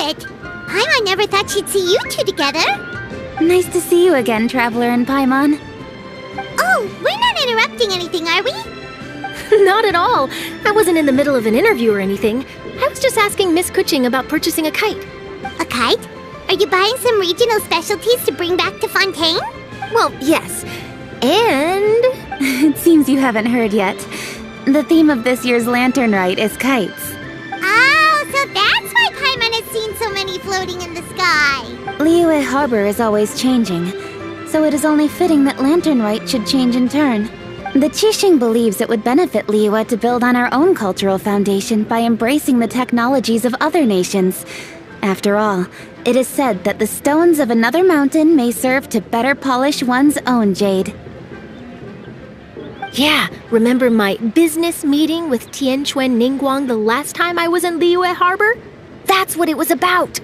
it! Paimon never thought she'd see you two together. Nice to see you again, Traveler and Paimon. Oh, we're not interrupting anything, are we? Not at all. I wasn't in the middle of an interview or anything. I was just asking Miss Kuching about purchasing a kite. A kite? Are you buying some regional specialties to bring back to Fontaine? Well, yes. And... It seems you haven't heard yet. The theme of this year's Lantern Rite is kites. Oh, so that's why Paimon has seen so many floating in the sky. Liyue Harbor is always changing, so it is only fitting that Lantern Rite should change in turn. The Qixing believes it would benefit Liyue to build on our own cultural foundation by embracing the technologies of other nations. After all, it is said that the stones of another mountain may serve to better polish one's own jade. Yeah, remember my business meeting with Tianquan Ningguang the last time I was in Liyue Harbor? That's what it was about!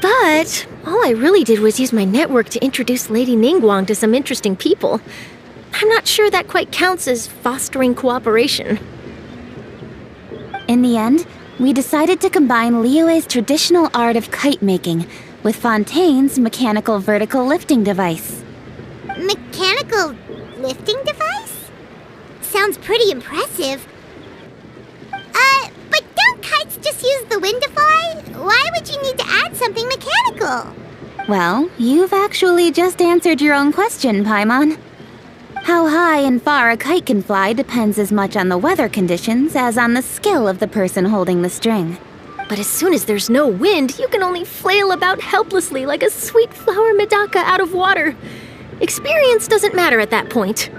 But all I really did was use my network to introduce Lady Ningguang to some interesting people. I'm not sure that quite counts as fostering cooperation. In the end, we decided to combine Liyue's traditional art of kite making with Fontaine's mechanical vertical lifting device. Mechanical lifting device? Sounds pretty impressive. But don't kites just use the wind to fly? Why would you need to add something mechanical? Well, you've actually just answered your own question, Paimon. How high and far a kite can fly depends as much on the weather conditions as on the skill of the person holding the string. But as soon as there's no wind, you can only flail about helplessly like a sweet flower medaka out of water. Experience doesn't matter at that point.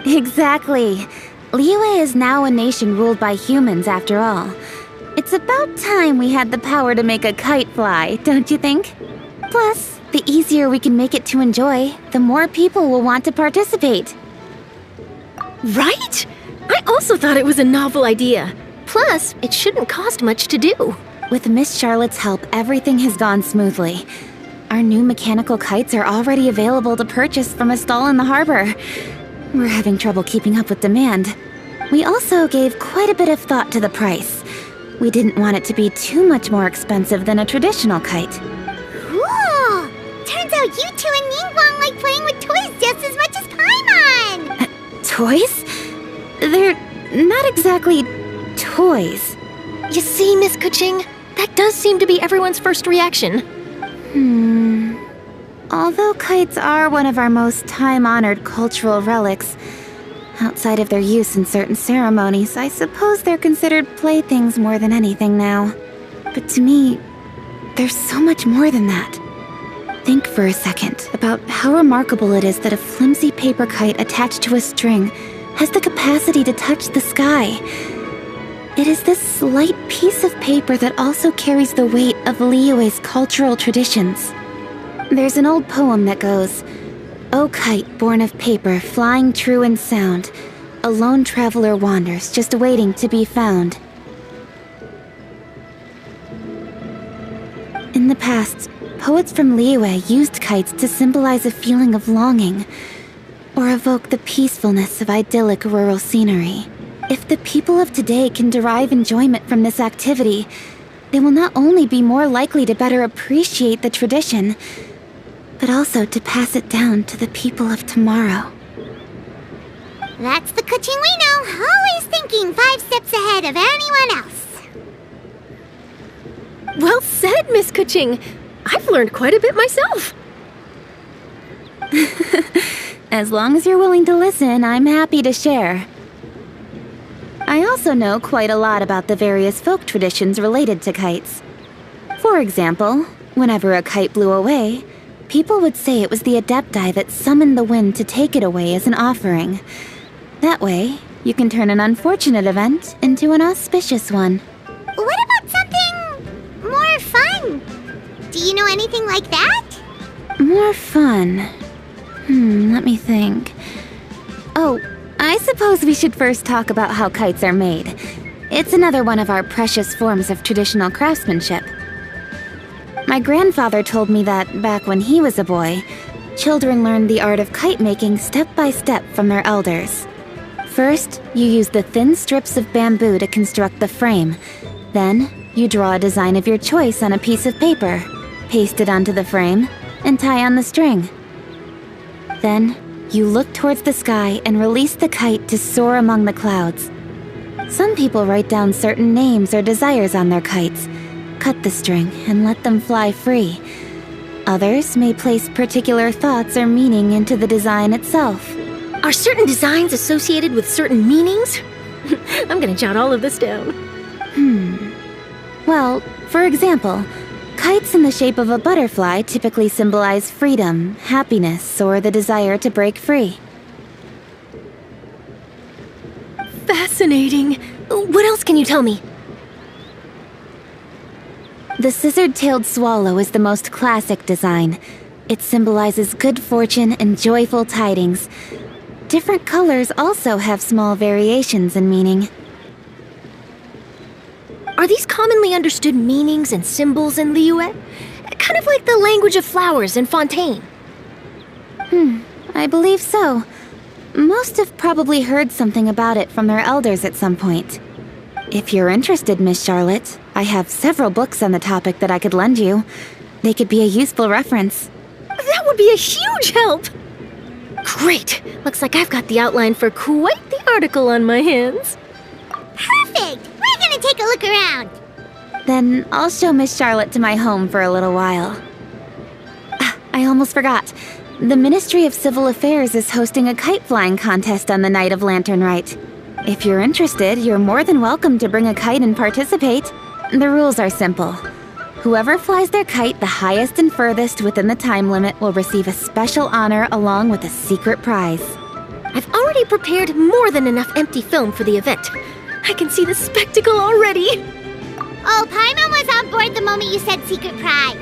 Exactly. Liyue is now a nation ruled by humans, after all. It's about time we had the power to make a kite fly, don't you think? Plus, the easier we can make it to enjoy, the more people will want to participate. Right? I also thought it was a novel idea. Plus, it shouldn't cost much to do. With Miss Charlotte's help, everything has gone smoothly. Our new mechanical kites are already available to purchase from a stall in the harbor. We're having trouble keeping up with demand. We also gave quite a bit of thought to the price. We didn't want it to be too much more expensive than a traditional kite. Cool! Turns out you two and Ningguang like playing with toys just as much as Paimon! Toys? They're not exactly toys. You see, Miss Kuching, that does seem to be everyone's first reaction. Although kites are one of our most time-honored cultural relics, outside of their use in certain ceremonies, I suppose they're considered playthings more than anything now. But to me, there's so much more than that. Think for a second about how remarkable it is that a flimsy paper kite attached to a string has the capacity to touch the sky. It is this slight piece of paper that also carries the weight of Liyue's cultural traditions. There's an old poem that goes, "O kite born of paper, flying true in sound, a lone traveler wanders, just waiting to be found." In the past, poets from Liyue used kites to symbolize a feeling of longing, or evoke the peacefulness of idyllic rural scenery. If the people of today can derive enjoyment from this activity, they will not only be more likely to better appreciate the tradition, but also to pass it down to the people of tomorrow. That's the Kuching we know, always thinking 5 steps ahead of anyone else. Well said, Miss Kuching. I've learned quite a bit myself. As long as you're willing to listen, I'm happy to share. I also know quite a lot about the various folk traditions related to kites. For example, whenever a kite blew away, people would say it was the Adepti that summoned the wind to take it away as an offering. That way, you can turn an unfortunate event into an auspicious one. What about something more fun? Do you know anything like that? More fun? Let me think. Oh, I suppose we should first talk about how kites are made. It's another one of our precious forms of traditional craftsmanship. My grandfather told me that, back when he was a boy, children learned the art of kite making step by step from their elders. First, you use the thin strips of bamboo to construct the frame. Then, You draw a design of your choice on a piece of paper, paste it onto the frame, and tie on the string. Then, you look towards the sky and release the kite to soar among the clouds. Some people write down certain names or desires on their kites, cut the string, and let them fly free. Others may place particular thoughts or meaning into the design itself. Are certain designs associated with certain meanings? I'm gonna jot all of this down. Well, for example, kites in the shape of a butterfly typically symbolize freedom, happiness, or the desire to break free. Fascinating. What else can you tell me? The scissored-tailed swallow is the most classic design. It symbolizes good fortune and joyful tidings. Different colors also have small variations in meaning. Are these commonly understood meanings and symbols in liyue? Kind of like the language of flowers in fontaine. I believe so. Most have probably heard something about it from their elders at some point. If you're interested, Miss Charlotte, I have several books on the topic that I could lend you. They could be a useful reference. That would be a huge help! Great! Looks like I've got the outline for quite the article on my hands. Perfect! We're gonna take a look around. Then I'll show Miss Charlotte to my home for a little while. I almost forgot. The Ministry of Civil Affairs is hosting a kite-flying contest on the night of Lantern Rite. If you're interested, you're more than welcome to bring a kite and participate. The rules are simple. Whoever flies their kite the highest and furthest within the time limit will receive a special honor along with a secret prize. I've already prepared more than enough empty film for the event. I can see the spectacle already. Oh, Paimon was on board the moment you said secret prize.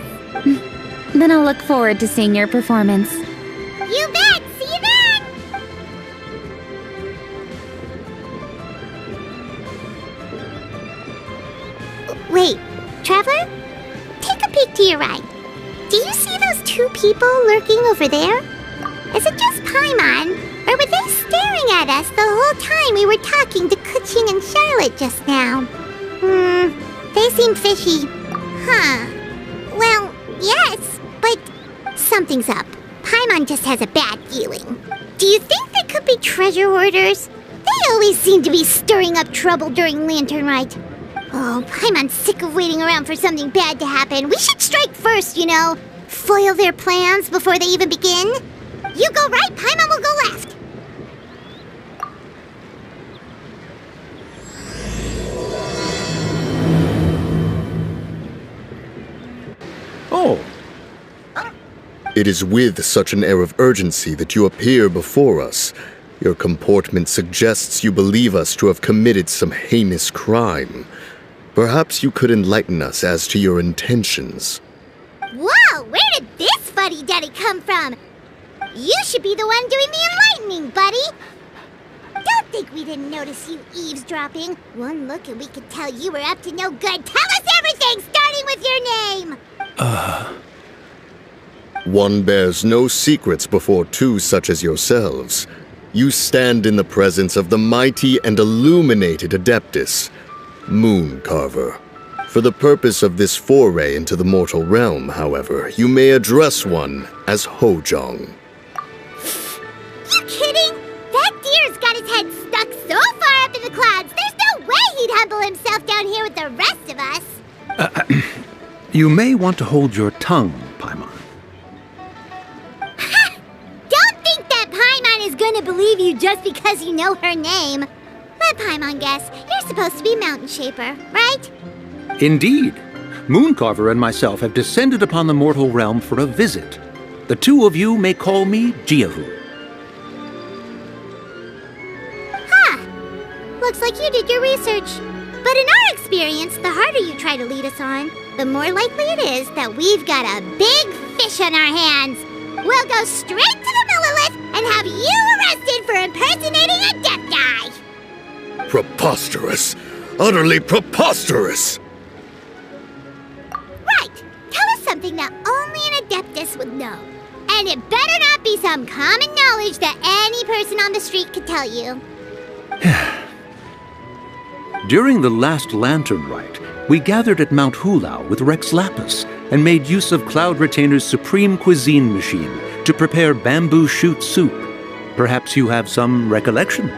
Then I'll look forward to seeing your performance. You bet! See you then! Wait, Traveler? Take a peek to your right. Do you see those two people lurking over there? Is it just Paimon, or were they staring at us the whole time we were talking to Kuching and Charlotte just now? They seem fishy. Huh. Well, yes, but something's up. Paimon just has a bad feeling. Do you think they could be treasure hoarders? They always seem to be stirring up trouble during Lantern Rite. Oh, Paimon's sick of waiting around for something bad to happen. We should strike first, you know. Foil their plans before they even begin. You go right, Paimon will go left. Oh. It is with such an air of urgency that you appear before us. Your comportment suggests you believe us to have committed some heinous crime. Perhaps you could enlighten us as to your intentions. Whoa, where did this fuddy-duddy come from? You should be the one doing the enlightening, buddy. Don't think we didn't notice you eavesdropping. One look and we could tell you were up to no good. Tell us everything, starting with your name. One bears no secrets before two such as yourselves. You stand in the presence of the mighty and illuminated Adeptus, Moon Carver. For the purpose of this foray into the mortal realm, however, you may address one as Hojong. You kidding? That deer's got his head stuck so far up in the clouds, there's no way he'd humble himself down here with the rest of us. You may want to hold your tongue, Paimon. Ha! Don't think that Paimon is gonna believe you just because you know her name. Let Paimon guess, you're supposed to be Mountain Shaper, right? Indeed. Mooncarver and myself have descended upon the mortal realm for a visit. The two of you may call me Jiahu. Looks like you did your research. But in our experience, the harder you try to lead us on, the more likely it is that we've got a big fish on our hands. We'll go straight to the Millilith and have you arrested for impersonating a deaf guy. Preposterous! Utterly preposterous! Right. Tell us something that only an Adeptus would know. And it better not be some common knowledge that any person on the street could tell you. During the last lantern rite, we gathered at Mount Hulao with Rex Lapis and made use of Cloud Retainer's supreme cuisine machine to prepare bamboo shoot soup. Perhaps you have some recollection?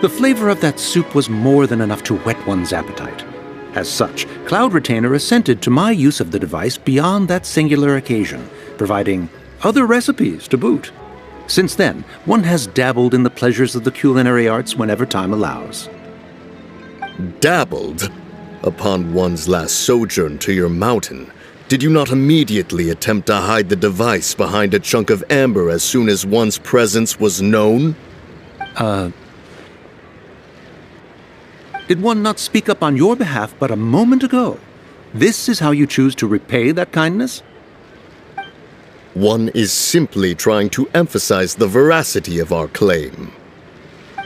The flavor of that soup was more than enough to whet one's appetite. As such, Cloud Retainer assented to my use of the device beyond that singular occasion, providing other recipes to boot. Since then, one has dabbled in the pleasures of the culinary arts whenever time allows. Dabbled? Upon one's last sojourn to your mountain, did you not immediately attempt to hide the device behind a chunk of amber as soon as one's presence was known? Did one not speak up on your behalf but a moment ago? This is how you choose to repay that kindness? One is simply trying to emphasize the veracity of our claim.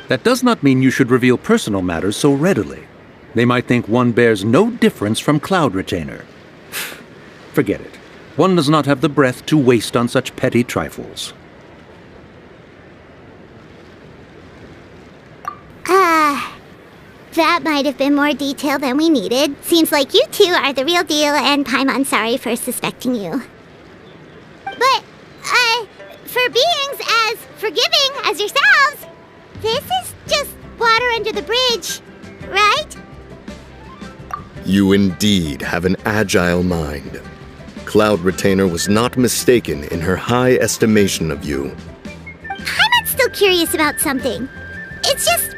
That does not mean you should reveal personal matters so readily. They might think one bears no difference from Cloud Retainer. Forget it. One does not have the breath to waste on such petty trifles. That might have been more detail than we needed. Seems like you two are the real deal, and Paimon sorry for suspecting you. But, for beings as forgiving as yourselves, this is just water under the bridge, right? You indeed have an agile mind. Cloud Retainer was not mistaken in her high estimation of you. Paimon's still curious about something. It's just...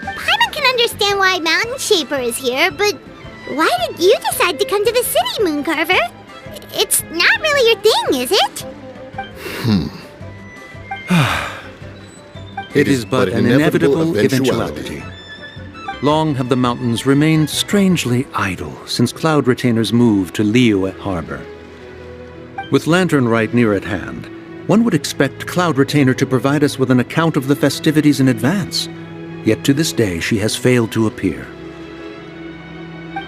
Paimon can understand why Mountain Shaper is here, but why did you decide to come to the city, Mooncarver? It's not really your thing, is it? It is but an inevitable eventuality. Long have the mountains remained strangely idle since Cloud Retainer's move to Liyue Harbor. With Lantern Rite near at hand, one would expect Cloud Retainer to provide us with an account of the festivities in advance. Yet to this day she has failed to appear.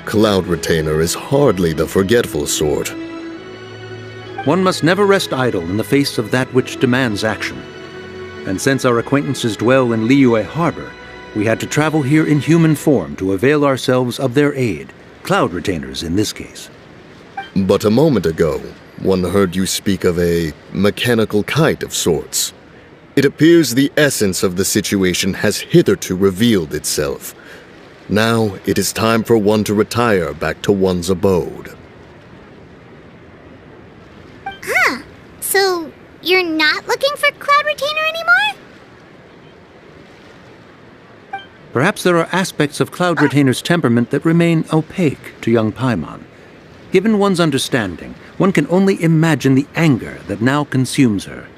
Cloud Retainer is hardly the forgetful sort. One must never rest idle in the face of that which demands action. And since our acquaintances dwell in Liyue Harbor, we had to travel here in human form to avail ourselves of their aid, Cloud Retainers in this case. But a moment ago, one heard you speak of a mechanical kite of sorts. It appears the essence of the situation has hitherto revealed itself. Now it is time for one to retire back to one's abode. So, you're not looking for Cloud Retainer anymore? Perhaps there are aspects of Cloud Retainer's temperament that remain opaque to young Paimon. Given one's understanding, one can only imagine the anger that now consumes her.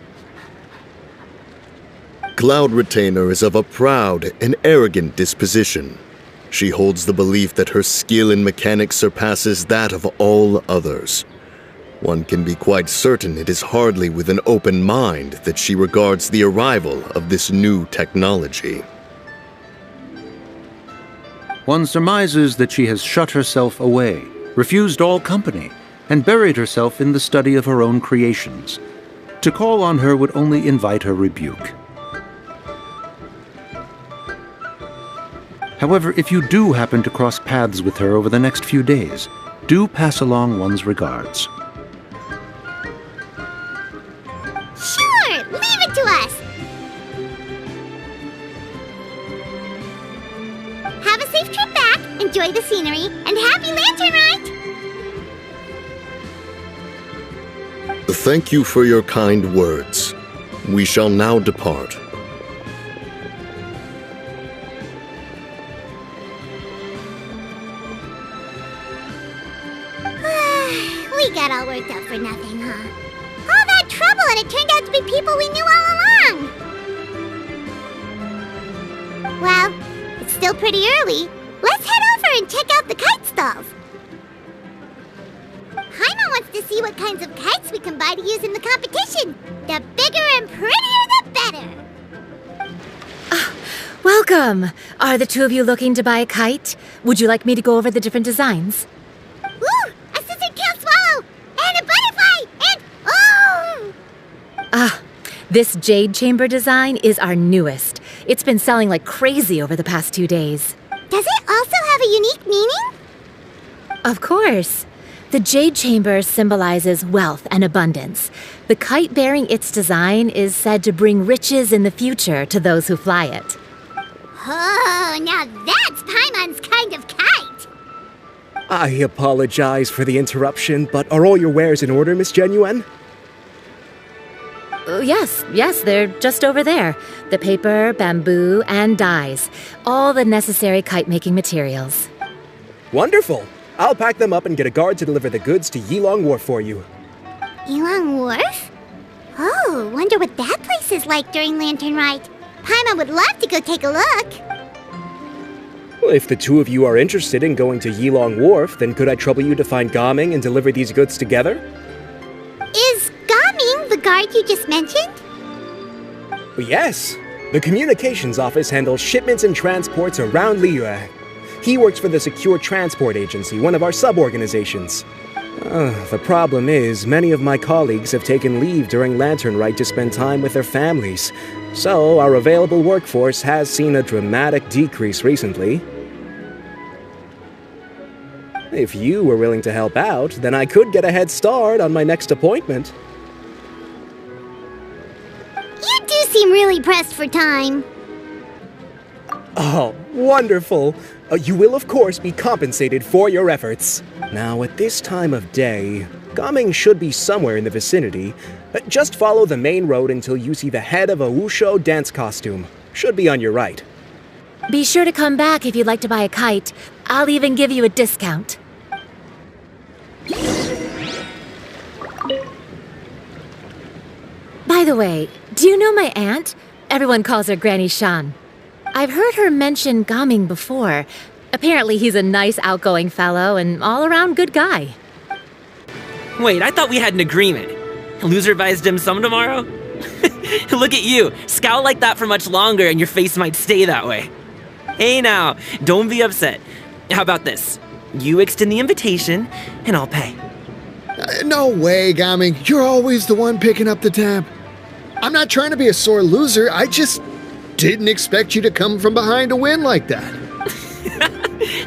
Cloud Retainer is of a proud and arrogant disposition. She holds the belief that her skill in mechanics surpasses that of all others. One can be quite certain it is hardly with an open mind that she regards the arrival of this new technology. One surmises that she has shut herself away, refused all company, and buried herself in the study of her own creations. To call on her would only invite her rebuke. However, if you do happen to cross paths with her over the next few days, do pass along one's regards. Sure, leave it to us. Have a safe trip back, enjoy the scenery, and happy Lantern Rite! Thank you for your kind words. We shall now depart. We got all worked up for nothing, huh? All that trouble, and it turned out to be people we knew all along! Well, it's still pretty early. Let's head over and check out the kite stalls. Paimon wants to see what kinds of kites we can buy to use in the competition. The bigger and prettier, the better. Welcome! Are the two of you looking to buy a kite? Would you like me to go over the different designs? Woo! A scissor tail swallow! And a butterfly! And... oh! This jade chamber design is our newest. It's been selling like crazy over the past 2 days. Does it also have a unique meaning? Of course. The Jade Chamber symbolizes wealth and abundance. The kite bearing its design is said to bring riches in the future to those who fly it. Oh, now that's Paimon's kind of kite! I apologize for the interruption, but are all your wares in order, Miss Xianyun? Yes, they're just over there. The paper, bamboo, and dyes. All the necessary kite-making materials. Wonderful! I'll pack them up and get a guard to deliver the goods to Yilong Wharf for you. Yilong Wharf? Oh, wonder what that place is like during Lantern Rite. Paimon would love to go take a look. Well, if the two of you are interested in going to Yilong Wharf, then could I trouble you to find Gaming and deliver these goods together? Is Gaming the guard you just mentioned? Well, yes. The communications office handles shipments and transports around liyue. He works for the Secure Transport Agency, one of our sub-organizations. The problem is, many of my colleagues have taken leave during Lantern Rite to spend time with their families. So, our available workforce has seen a dramatic decrease recently. If you were willing to help out, then I could get a head start on my next appointment. You do seem really pressed for time. Oh, wonderful! You will, of course, be compensated for your efforts. Now, at this time of day, Gaming should be somewhere in the vicinity. Just follow the main road until you see the head of a wushu dance costume. Should be on your right. Be sure to come back if you'd like to buy a kite. I'll even give you a discount. By the way, do you know my aunt? Everyone calls her Granny Shan. I've heard her mention Gaming before. Apparently he's a nice, outgoing fellow and all-around good guy. Wait, I thought we had an agreement. Loser buys dim sum tomorrow? Look at you, scowl like that for much longer and your face might stay that way. Hey now, don't be upset. How about this? You extend the invitation, and I'll pay. No way, Gaming. You're always the one picking up the tab. I'm not trying to be a sore loser. I just didn't expect you to come from behind to win like that.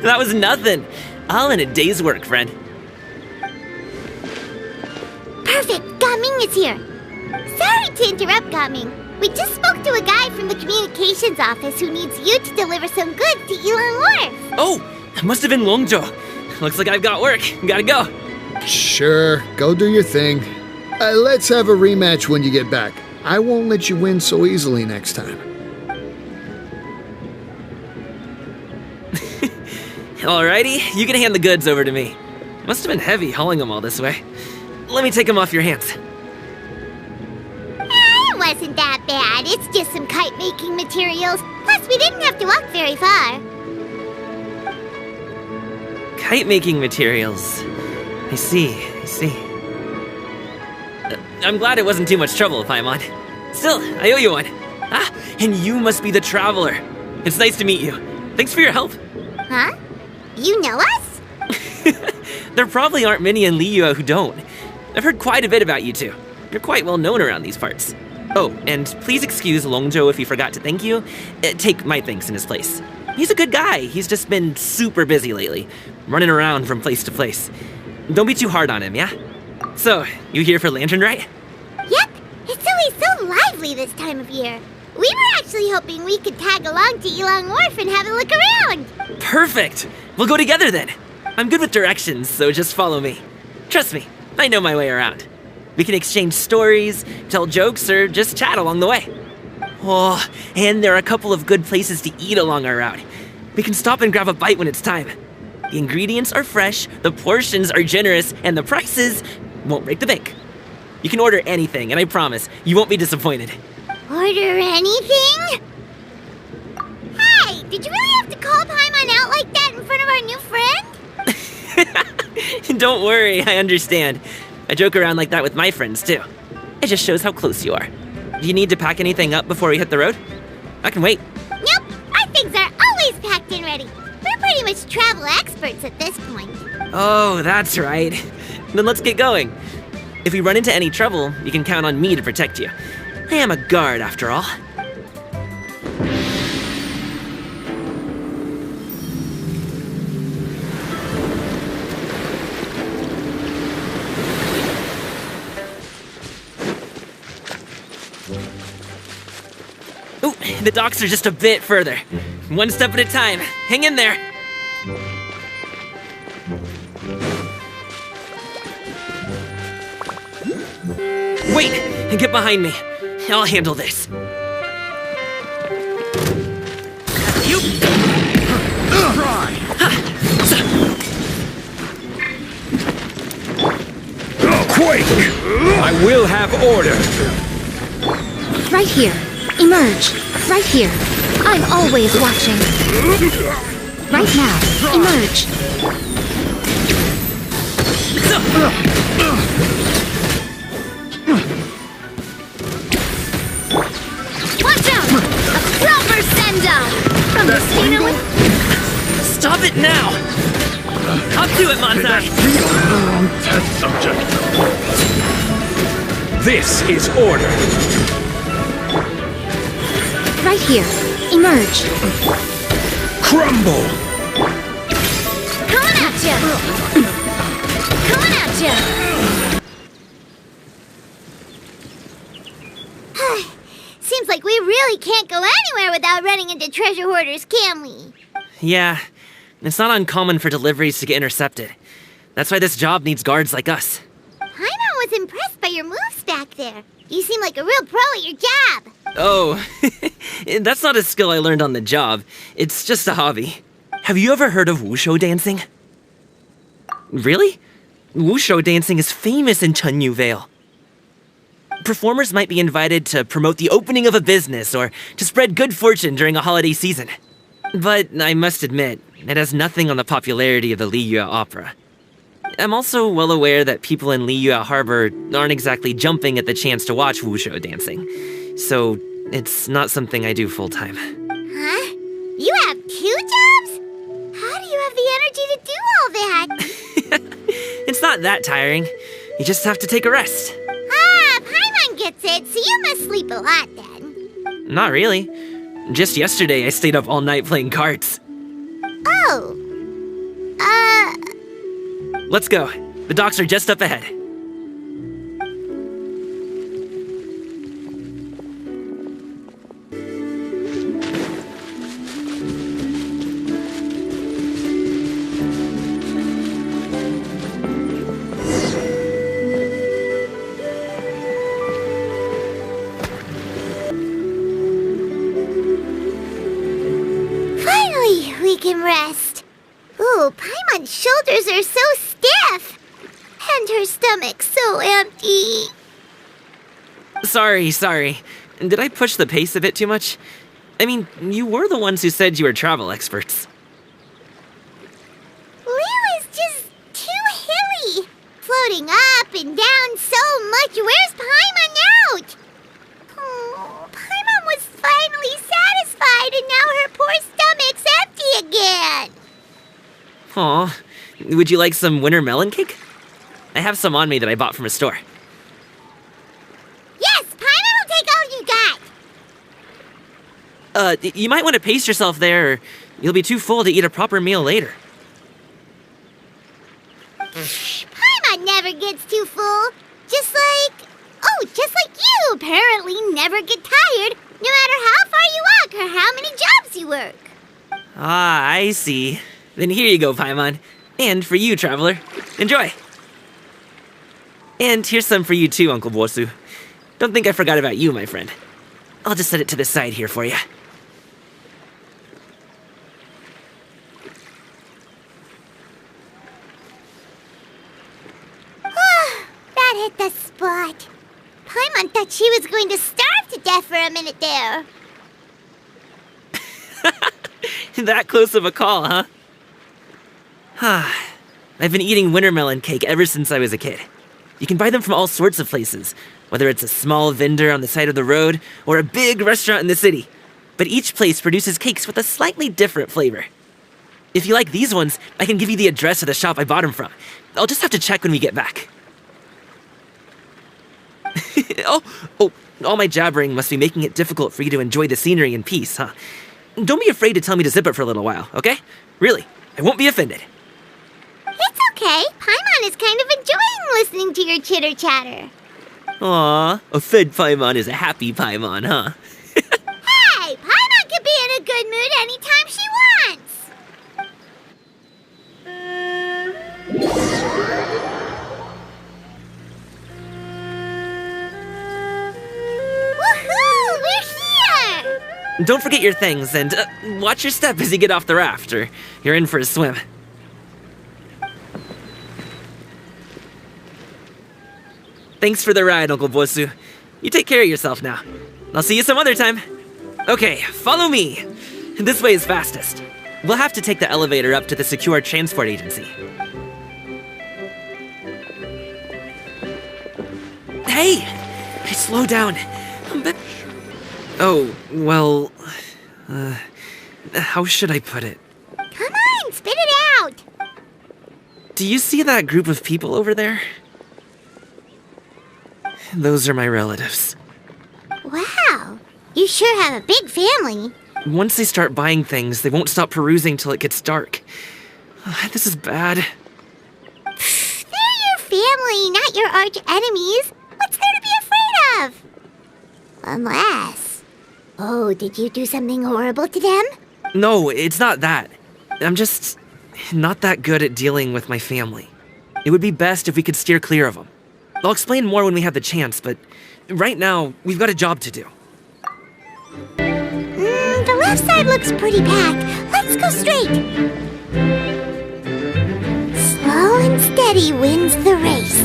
That was nothing. All in a day's work, friend. Perfect, Gaming is here. Sorry to interrupt, Gaming. We just spoke to a guy from the communications office who needs you to deliver some goods to Yilong Wharf. Oh, it must have been Longzhou. Looks like I've got work. Gotta go. Sure, go do your thing. Let's have a rematch when you get back. I won't let you win so easily next time. Alrighty, you can hand the goods over to me. Must have been heavy hauling them all this way. Let me take them off your hands. It wasn't that bad. It's just some kite-making materials. Plus, we didn't have to walk very far. Kite-making materials. I see. I'm glad it wasn't too much trouble, Paimon. Still, I owe you one. Ah, and you must be the traveler. It's nice to meet you. Thanks for your help. Huh? You know us? There probably aren't many in Liyue who don't. I've heard quite a bit about you two. You're quite well known around these parts. Oh, and please excuse Longzhou if he forgot to thank you. Take my thanks in his place. He's a good guy. He's just been super busy lately, running around from place to place. Don't be too hard on him, yeah? So, you here for Lantern Rite? Yep. It's always so lively this time of year. We were actually hoping we could tag along to Yilong Wharf and have a look around. Perfect. We'll go together then. I'm good with directions, so just follow me. Trust me, I know my way around. We can exchange stories, tell jokes, or just chat along the way. Oh, and there are a couple of good places to eat along our route. We can stop and grab a bite when it's time. The ingredients are fresh, the portions are generous, and the prices won't break the bank. You can order anything, and I promise, you won't be disappointed. Order anything? Hey, did you really have to call Paimon out like that in front of our new friend? Don't worry, I understand. I joke around like that with my friends, too. It just shows how close you are. Do you need to pack anything up before we hit the road? I can wait. Nope, our things are always packed and ready. We're pretty much travel experts at this point. Oh, that's right. Then let's get going. If we run into any trouble, you can count on me to protect you. I am a guard, after all. The docks are just a bit further. One step at a time. Hang in there. Wait! Get behind me. I'll handle this. You... Quake! I will have order. Right here. Emerge. Right here. I'm always watching. Right now. Emerge. Watch out! A proper send-off! From the Stino. Stop it now! Up to it, Montai! Test subject. This is order. Right here. Emerge. Crumble! Coming at ya! Coming at ya! Seems like we really can't go anywhere without running into treasure hoarders, can we? Yeah, it's not uncommon for deliveries to get intercepted. That's why this job needs guards like us. Paimon was impressed by your moves back there. You seem like a real pro at your job. Oh, that's not a skill I learned on the job. It's just a hobby. Have you ever heard of wushu dancing? Really? Wushu dancing is famous in Chenyu Vale. Performers might be invited to promote the opening of a business or to spread good fortune during a holiday season. But I must admit, it has nothing on the popularity of the Liyue opera. I'm also well aware that people in Liyue Harbor aren't exactly jumping at the chance to watch wushu dancing. So, it's not something I do full-time. Huh? You have 2 jobs? How do you have the energy to do all that? It's not that tiring. You just have to take a rest. Ah, Paimon gets it, so you must sleep a lot then. Not really. Just yesterday, I stayed up all night playing cards. Oh. Let's go. The docks are just up ahead. Finally, we can rest. Ooh, Paimon's shoulders are so stiff. And her stomach's so empty. Sorry. Did I push the pace a bit too much? I mean, you were the ones who said you were travel experts. Liyue is just too hilly. Floating up and down so much. Where's Paimon out? Oh, Paimon was finally satisfied and now her poor stomach's empty again. Aw, would you like some winter melon cake? I have some on me that I bought from a store. Yes, Paimon will take all you got. You might want to pace yourself there, or you'll be too full to eat a proper meal later. Paimon never gets too full. Just like you apparently never get tired, no matter how far you walk or how many jobs you work. Ah, I see. Then here you go, Paimon. And for you, traveler. Enjoy. And here's some for you too, Uncle Bosu. Don't think I forgot about you, my friend. I'll just set it to the side here for you. That hit the spot. Paimon thought she was going to starve to death for a minute there. That close of a call, huh? I've been eating winter melon cake ever since I was a kid. You can buy them from all sorts of places, whether it's a small vendor on the side of the road or a big restaurant in the city. But each place produces cakes with a slightly different flavor. If you like these ones, I can give you the address of the shop I bought them from. I'll just have to check when we get back. Oh, all my jabbering must be making it difficult for you to enjoy the scenery in peace, huh? Don't be afraid to tell me to zip it for a little while, okay? Really, I won't be offended. It's okay. Paimon is kind of enjoying listening to your chitter-chatter. Aw, a fed Paimon is a happy Paimon, huh? Hey, Paimon good mood anytime she wants. Woohoo! We're here! Don't forget your things, and watch your step as you get off the raft, or you're in for a swim. Thanks for the ride, Uncle Bosu. You take care of yourself now. I'll see you some other time. Okay, follow me. This way is fastest. We'll have to take the elevator up to the secure transport agency. Hey! Slow down. Oh, well... how should I put it? Come on, spit it out! Do you see that group of people over there? Those are my relatives. Wow, you sure have a big family. Once they start buying things, they won't stop perusing till it gets dark. This is bad. They're your family, not your arch enemies. What's there to be afraid of? Unless... Oh, did you do something horrible to them? No, it's not that. I'm just not that good at dealing with my family. It would be best if we could steer clear of them. I'll explain more when we have the chance, but right now, we've got a job to do. The left side looks pretty packed. Let's go straight. Slow and steady wins the race.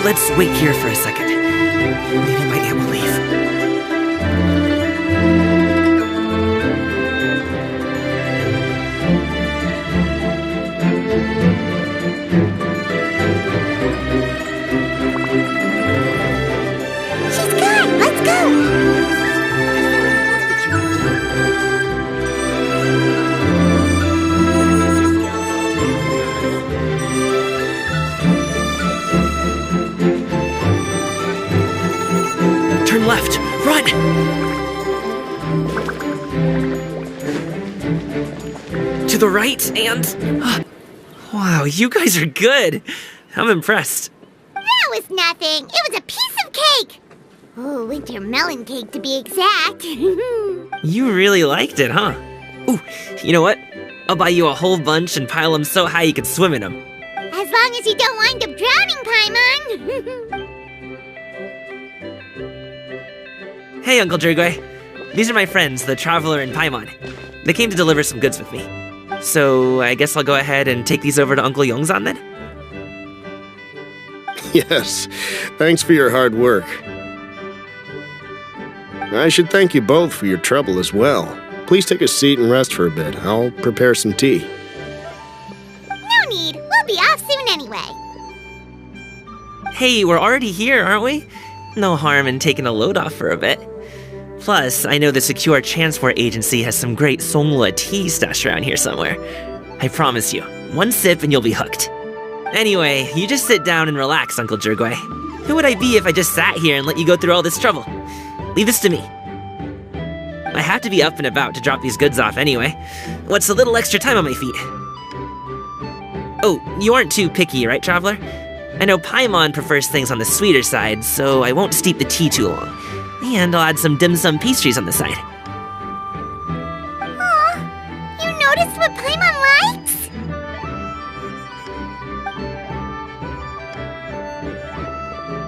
Let's wait here for a second. Maybe my aunt will leave. She's gone! Let's go! Turn left! Run! To the right and... Wow, you guys are good! I'm impressed. That was nothing. It was a piece of cake. Oh, winter melon cake to be exact. You really liked it, huh? Ooh, you know what? I'll buy you a whole bunch and pile them so high you can swim in them. As long as you don't wind up drowning, Paimon. Hey, Uncle Drugoi. These are my friends, the Traveler and Paimon. They came to deliver some goods with me. So I guess I'll go ahead and take these over to Uncle Yongzan then? Yes, thanks for your hard work. I should thank you both for your trouble as well. Please take a seat and rest for a bit. I'll prepare some tea. No need. We'll be off soon anyway. Hey, we're already here, aren't we? No harm in taking a load off for a bit. Plus, I know the Secure Transport Agency has some great Songhua tea stashed around here somewhere. I promise you, one sip and you'll be hooked. Anyway, you just sit down and relax, Uncle Drugoi. Who would I be if I just sat here and let you go through all this trouble? Leave this to me. I have to be up and about to drop these goods off anyway. What's a little extra time on my feet? Oh, you aren't too picky, right, Traveler? I know Paimon prefers things on the sweeter side, so I won't steep the tea too long. And I'll add some dim sum pastries on the side. Aw, you noticed what Paimon likes?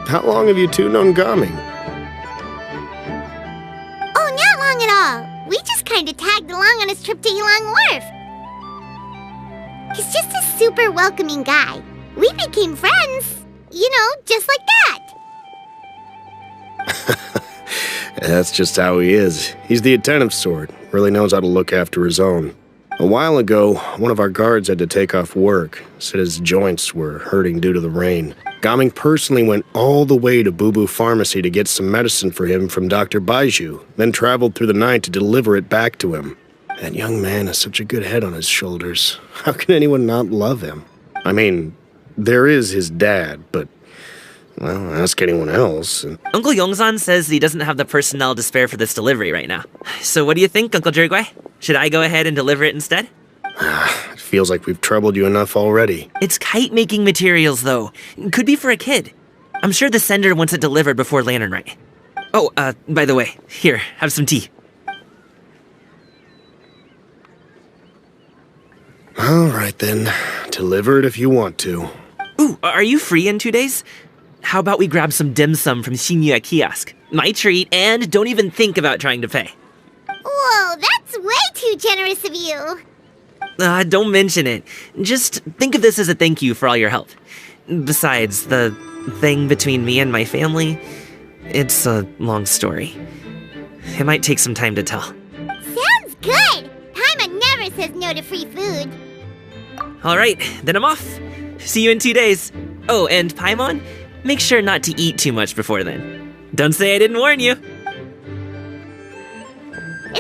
How long have you two known Gaming? Oh, not long at all. We just kind of tagged along on his trip to Ylang Wharf. He's just a super welcoming guy. We became friends. You know, just like that. That's just how he is. He's the attentive sort. Really knows how to look after his own. A while ago, one of our guards had to take off work. Said his joints were hurting due to the rain. Gaming personally went all the way to Boo Boo Pharmacy to get some medicine for him from Dr. Baiju, then traveled through the night to deliver it back to him. That young man has such a good head on his shoulders. How can anyone not love him? I mean, there is his dad, but, well, ask anyone else. Uncle Yongzan says he doesn't have the personnel to spare for this delivery right now. So what do you think, Uncle Zhigui? Should I go ahead and deliver it instead? It feels like we've troubled you enough already. It's kite-making materials, though. Could be for a kid. I'm sure the sender wants it delivered before Lantern Rite. Oh, by the way, here, have some tea. All right, then. Deliver it if you want to. Ooh, are you free in 2 days? How about we grab some dim sum from Xianyun kiosk? My treat, and don't even think about trying to pay. Whoa, that's way too generous of you. Don't mention it. Just think of this as a thank you for all your help. Besides, the thing between me and my family, it's a long story. It might take some time to tell. Sounds good. Paimon never says no to free food. All right, then I'm off. See you in 2 days. Oh, and Paimon, make sure not to eat too much before then. Don't say I didn't warn you. Is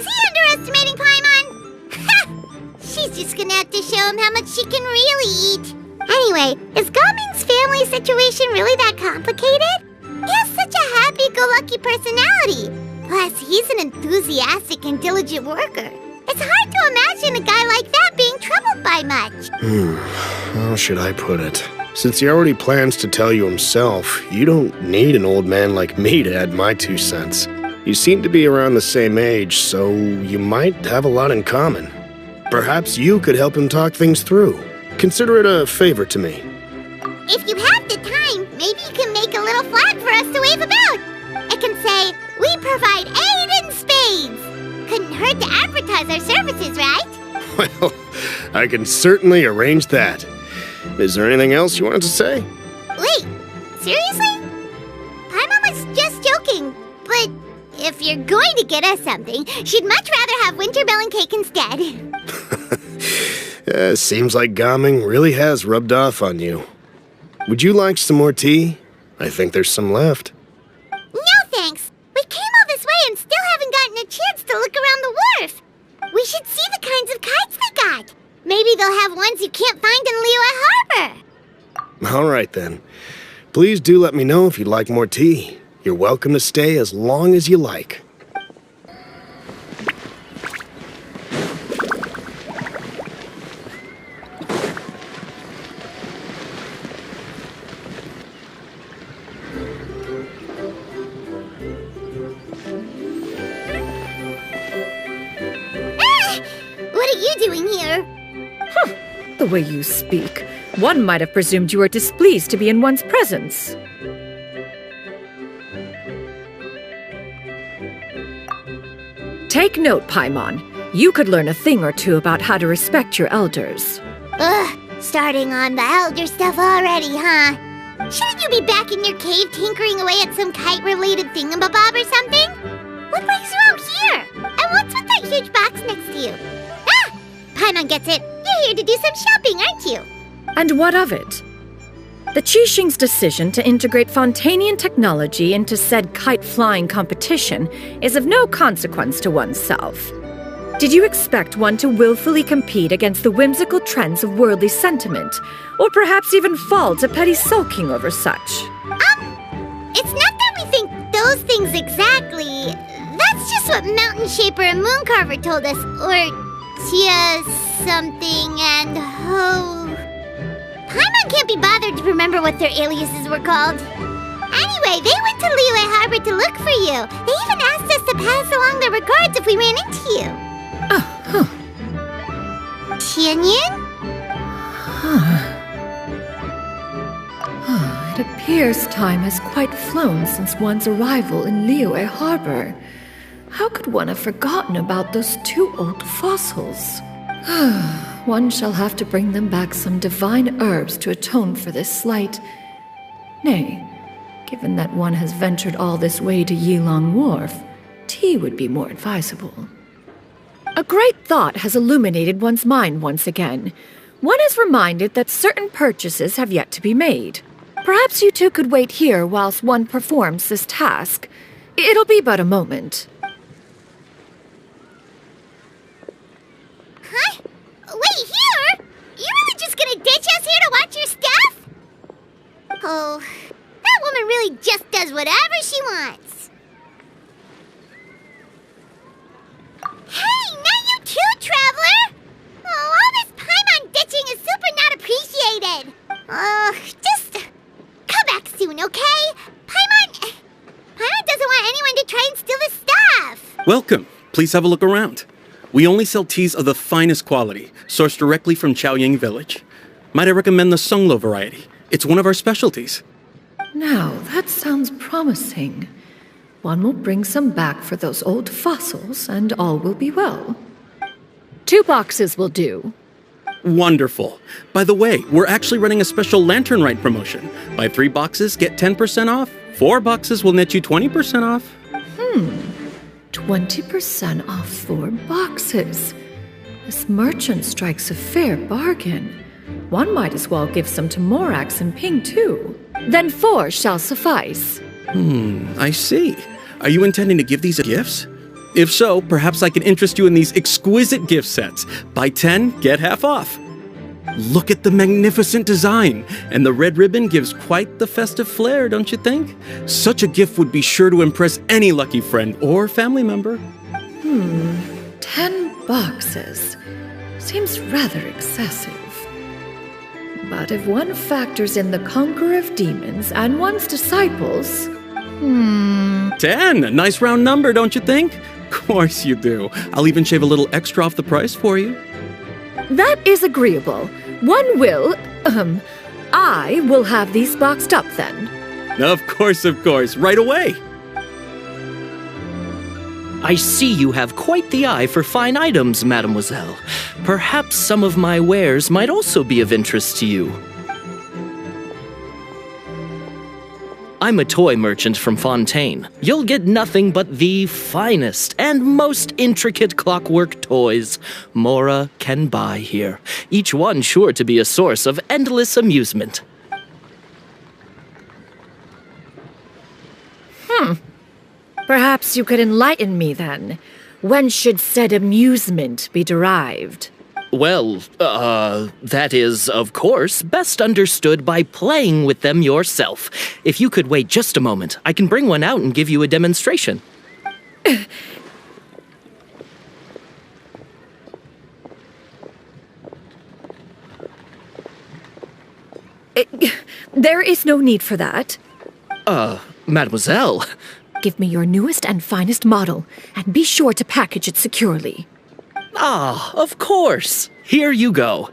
he underestimating Paimon? She's just gonna have to show him how much she can really eat. Anyway, is Gaming's family situation really that complicated? He has such a happy-go-lucky personality. Plus, he's an enthusiastic and diligent worker. It's hard to imagine a guy like that being troubled by much. How should I put it? Since he already plans to tell you himself, you don't need an old man like me to add my 2 cents. You seem to be around the same age, so you might have a lot in common. Perhaps you could help him talk things through. Consider it a favor to me. If you have the time, maybe you can make a little flag for us to wave about. It can say, "We provide aid in spades." Couldn't hurt to advertise our services, right? Well, I can certainly arrange that. Is there anything else you wanted to say? Wait, seriously? Paimon was just joking, but if you're going to get us something, she'd much rather have winter melon cake instead. Seems like Gaming really has rubbed off on you. Would you like some more tea? I think there's some left. No thanks. We came all this way and still haven't gotten a chance to look around the wharf. We should see the kinds of kites they got. Maybe they'll have ones you can't find in Liyue Harbor. All right, then. Please do let me know if you'd like more tea. You're welcome to stay as long as you like. What are you doing here? The way you speak, one might have presumed you were displeased to be in one's presence. Take note, Paimon. You could learn a thing or two about how to respect your elders. Ugh, starting on the elder stuff already, huh? Shouldn't you be back in your cave tinkering away at some kite-related thingamabob or something? What brings you out here? And what's with that huge box next to you? Ah! Paimon gets it. You're here to do some shopping, aren't you? And what of it? The Qixing's decision to integrate Fontainian technology into said kite-flying competition is of no consequence to oneself. Did you expect one to willfully compete against the whimsical trends of worldly sentiment, or perhaps even fall to petty sulking over such? It's not that we think those things exactly. That's just what Mountain Shaper and Moon Carver told us, or Tia something and Ho. Paimon can't be bothered to remember what their aliases were called. Anyway, they went to Liyue Harbor to look for you. They even asked us to pass along their regards if we ran into you. Xianyun? It appears time has quite flown since one's arrival in Liyue Harbor. How could one have forgotten about those 2 old fossils? One shall have to bring them back some divine herbs to atone for this slight. Nay, given that one has ventured all this way to Yilong Wharf, tea would be more advisable. A great thought has illuminated one's mind once again. One is reminded that certain purchases have yet to be made. Perhaps you two could wait here whilst one performs this task. It'll be but a moment. Huh? Wait, here? You really just gonna ditch us here to watch your stuff? Oh, that woman really just does whatever she wants. Hey, not you too, Traveler! Oh, all this Paimon ditching is super not appreciated. Just come back soon, okay? Paimon doesn't want anyone to try and steal his stuff. Welcome. Please have a look around. We only sell teas of the finest quality, sourced directly from Xianyun village. Might I recommend the Songlo variety? It's one of our specialties. Now, that sounds promising. One will bring some back for those old fossils, and all will be well. 2 boxes will do. Wonderful. By the way, we're actually running a special Lantern Rite promotion. Buy 3 boxes, get 10% off. 4 boxes will net you 20% off. 20% off 4 boxes. This merchant strikes a fair bargain. One might as well give some to Morax and Ping, too. Then 4 shall suffice. I see. Are you intending to give these as gifts? If so, perhaps I can interest you in these exquisite gift sets. Buy 10, get half off. Look at the magnificent design, and the red ribbon gives quite the festive flair, don't you think? Such a gift would be sure to impress any lucky friend or family member. 10 boxes. Seems rather excessive. But if one factors in the conqueror of demons and one's disciples... 10! A nice round number, don't you think? Of course you do. I'll even shave a little extra off the price for you. That is agreeable. One will, I will have these boxed up then. Of course, right away. I see you have quite the eye for fine items, mademoiselle. Perhaps some of my wares might also be of interest to you. I'm a toy merchant from Fontaine. You'll get nothing but the finest and most intricate clockwork toys Mora can buy here, each one sure to be a source of endless amusement. Perhaps you could enlighten me then. When should said amusement be derived? Well, that is, of course, best understood by playing with them yourself. If you could wait just a moment, I can bring one out and give you a demonstration. There is no need for that. Mademoiselle. Give me your newest and finest model, and be sure to package it securely. Ah, of course. Here you go.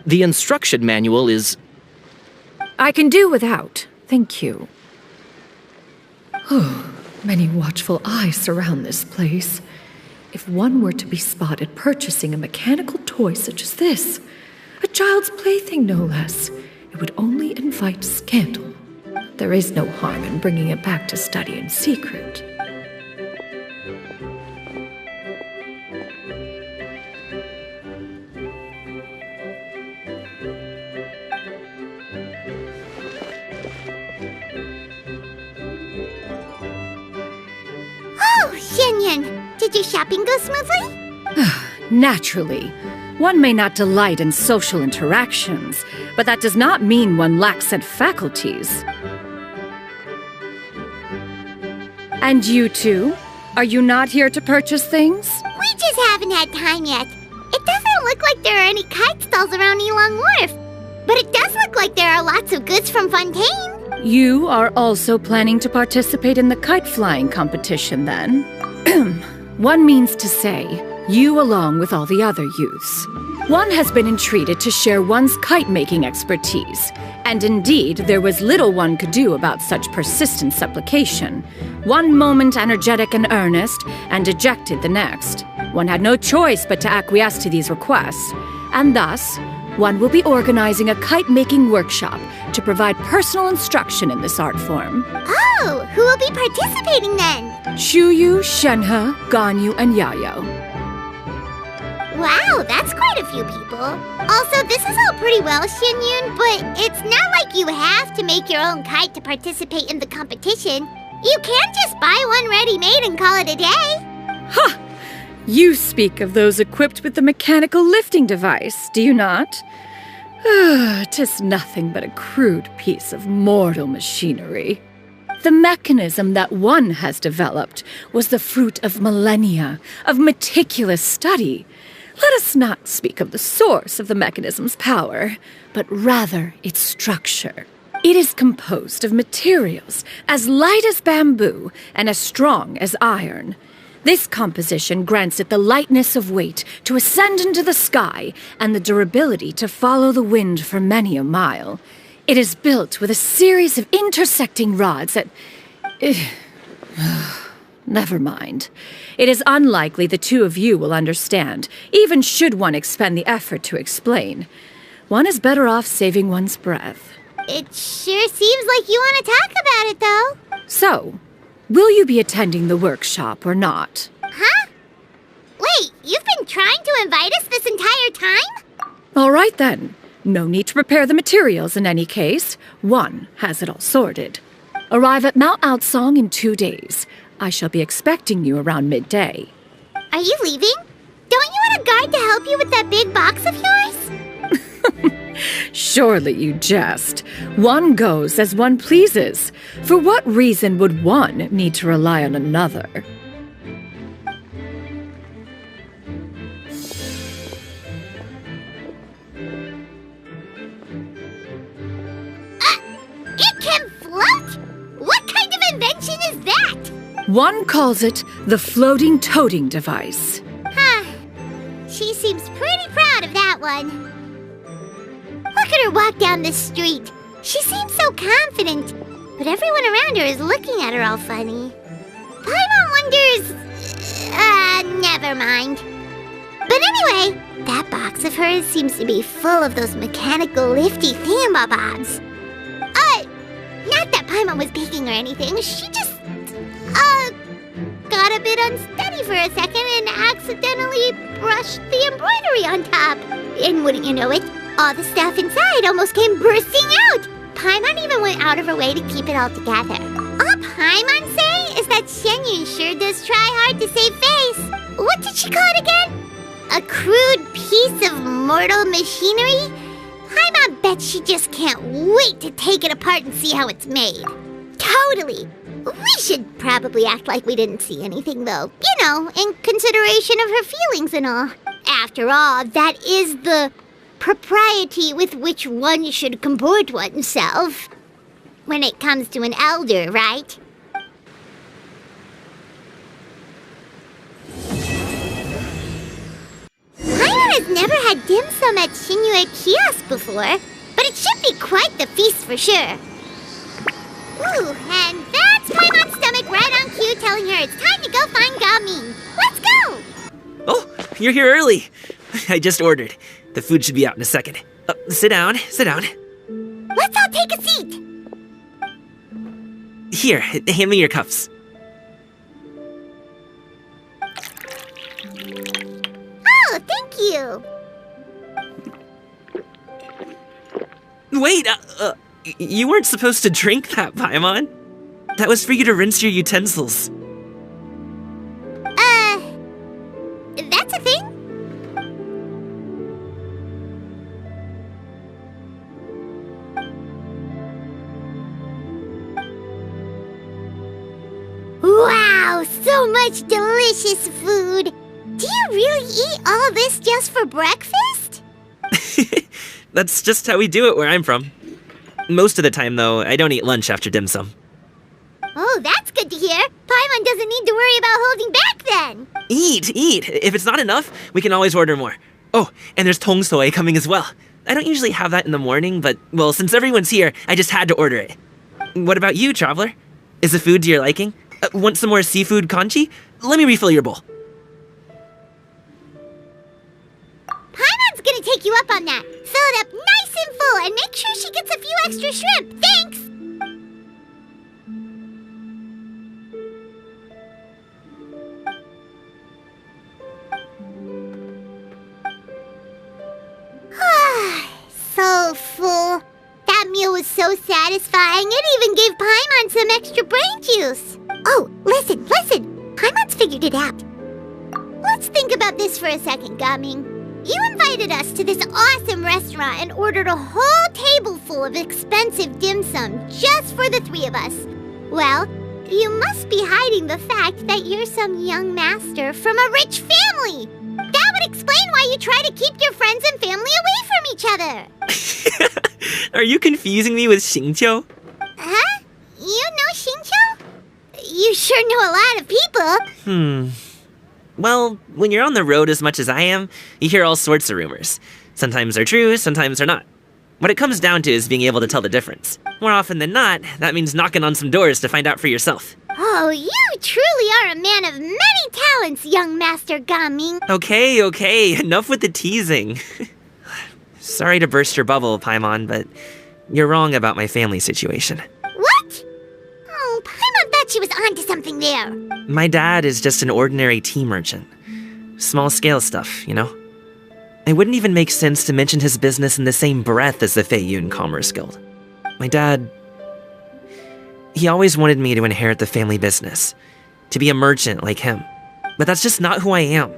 The instruction manual is... I can do without, thank you. Many watchful eyes surround this place. If one were to be spotted purchasing a mechanical toy such as this, a child's plaything no less, it would only invite scandal. There is no harm in bringing it back to study in secret. Oh, Xianyun, did your shopping go smoothly? Naturally. One may not delight in social interactions, but that does not mean one lacks said faculties. And you two? Are you not here to purchase things? We just haven't had time yet. It doesn't look like there are any kite stalls around Elong Wharf, but it does look like there are lots of goods from Fontaine. You are also planning to participate in the kite flying competition, then? One means to say, you along with all the other youths. One has been entreated to share one's kite-making expertise, and indeed, there was little one could do about such persistent supplication. One moment energetic and earnest, and dejected the next. One had no choice but to acquiesce to these requests, and thus, one will be organizing a kite-making workshop to provide personal instruction in this art form. Oh, who will be participating then? Chenyu, Shenhe, Ganyu, and Yayo. Wow, that's quite a few people. Also, this is all pretty well, Xianyun, but it's not like you have to make your own kite to participate in the competition. You can just buy one ready-made and call it a day. Ha! You speak of those equipped with the mechanical lifting device, do you not? 'Tis nothing but a crude piece of mortal machinery. The mechanism that one has developed was the fruit of millennia of meticulous study. Let us not speak of the source of the mechanism's power, but rather its structure. It is composed of materials as light as bamboo and as strong as iron. This composition grants it the lightness of weight to ascend into the sky and the durability to follow the wind for many a mile. It is built with a series of intersecting rods that... Never mind. It is unlikely the two of you will understand, even should one expend the effort to explain. One is better off saving one's breath. It sure seems like you want to talk about it, though. So, will you be attending the workshop or not? Huh? Wait, you've been trying to invite us this entire time? All right, then. No need to prepare the materials in any case. One has it all sorted. Arrive at Mount Outsong in 2 days. I shall be expecting you around midday. Are you leaving? Don't you want a guard to help you with that big box of yours? Surely you jest. One goes as one pleases. For what reason would one need to rely on another? It can float? What kind of invention is that? One calls it the floating toting device. Huh. She seems pretty proud of that one. Look at her walk down the street. She seems so confident, but everyone around her is looking at her all funny. Paimon wonders... never mind. But anyway, that box of hers seems to be full of those mechanical lifty thingamabobs. Not that Paimon was peeking or anything. She just, got a bit unsteady for a second and accidentally brushed the embroidery on top. And wouldn't you know it, all the stuff inside almost came bursting out. Paimon even went out of her way to keep it all together. All Paimon say is that Xianyun sure does try hard to save face. What did she call it again? A crude piece of mortal machinery? Paimon bets she just can't wait to take it apart and see how it's made. Totally. We should probably act like we didn't see anything, though. You know, in consideration of her feelings and all. After all, that is the propriety with which one should comport oneself. When it comes to an elder, right? Paimon has never had dim sum at Chenyu kiosk before, but it should be quite the feast for sure. Ooh, and that's Paimon's stomach right on cue telling her it's time to go find Gaming. Let's go! Oh, you're here early. I just ordered. The food should be out in a second. Sit down, sit down. Let's all take a seat. Here, hand me your cups. Oh, thank you. Wait, you weren't supposed to drink that, Paimon. That was for you to rinse your utensils. That's a thing? Wow, so much delicious food. Do you really eat all this just for breakfast? That's just how we do it where I'm from. Most of the time, though, I don't eat lunch after dim sum. Oh, that's good to hear. Paimon doesn't need to worry about holding back then. Eat! If it's not enough, we can always order more. Oh, and there's tong soy coming as well. I don't usually have that in the morning, but, well, since everyone's here, I just had to order it. What about you, traveler? Is the food to your liking? Want some more seafood congee? Let me refill your bowl. Paimon's gonna take you up on that. Fill it up nice and full and make sure she gets a few extra shrimp. Thanks! so satisfying, it even gave Paimon some extra brain juice. Oh, listen. Paimon's figured it out. Let's think about this for a second, Gaming. You invited us to this awesome restaurant and ordered a whole table full of expensive dim sum just for the three of us. Well, you must be hiding the fact that you're some young master from a rich family. That would explain why you try to keep your friends and family away from each other. Are you confusing me with Xingqiu? Huh? You know Xingqiu? You sure know a lot of people. Well, when you're on the road as much as I am, you hear all sorts of rumors. Sometimes they're true, sometimes they're not. What it comes down to is being able to tell the difference. More often than not, that means knocking on some doors to find out for yourself. Oh, you truly are a man of many talents, young Master Gaming. Okay, enough with the teasing. Sorry to burst your bubble, Paimon, but you're wrong about my family situation. What? Oh, Paimon thought she was onto something there. My dad is just an ordinary tea merchant. Small-scale stuff, you know? It wouldn't even make sense to mention his business in the same breath as the Feiyun Commerce Guild. My dad... he always wanted me to inherit the family business, to be a merchant like him. But that's just not who I am.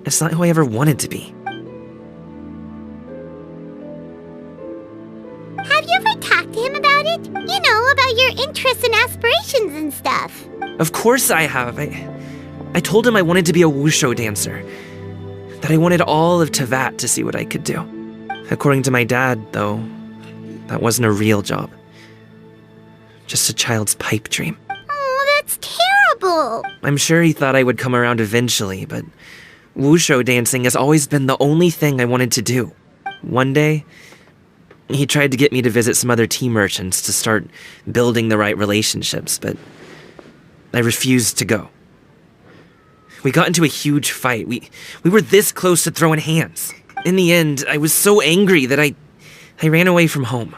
It's not who I ever wanted to be. Have you ever talked to him about it? You know, about your interests and aspirations and stuff. Of course I have. I told him I wanted to be a wushu dancer. That I wanted all of Teyvat to see what I could do. According to my dad, though, that wasn't a real job. Just a child's pipe dream. Oh, that's terrible. I'm sure he thought I would come around eventually, but wushu dancing has always been the only thing I wanted to do. One day, he tried to get me to visit some other tea merchants to start building the right relationships, but I refused to go. We got into a huge fight. We were this close to throwing hands. In the end, I was so angry that I ran away from home.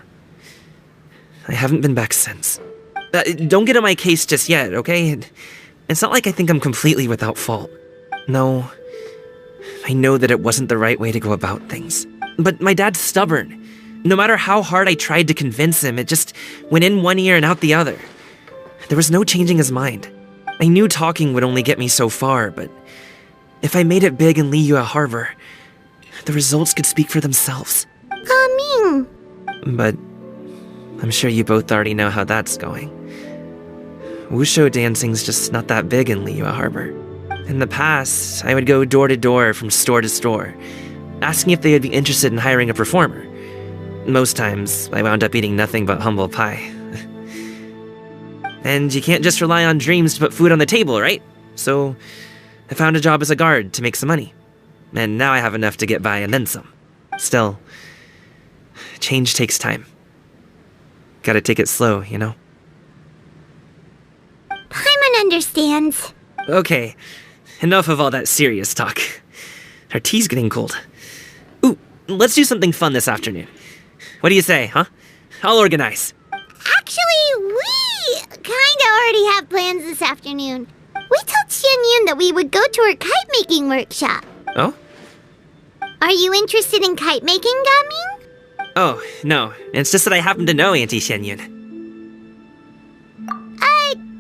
I haven't been back since. Don't get on my case just yet, okay? It's not like I think I'm completely without fault. No, I know that it wasn't the right way to go about things. But my dad's stubborn. No matter how hard I tried to convince him, it just went in one ear and out the other. There was no changing his mind. I knew talking would only get me so far, but if I made it big in Liyue Harbor, the results could speak for themselves. Gaming. But I'm sure you both already know how that's going. Wushu dancing's just not that big in Liyue Harbor. In the past, I would go door to door from store to store, asking if they would be interested in hiring a performer. Most times, I wound up eating nothing but humble pie. And you can't just rely on dreams to put food on the table, right? So I found a job as a guard to make some money. And now I have enough to get by and then some. Still, change takes time. Gotta take it slow, you know? Paimon understands. Okay, enough of all that serious talk. Our tea's getting cold. Ooh, let's do something fun this afternoon. What do you say, huh? I'll organize. Actually, we kinda already have plans this afternoon. We told Xianyun that we would go to her kite-making workshop. Oh? Are you interested in kite-making, Gaming? Oh, no. It's just that I happen to know Auntie Xianyun.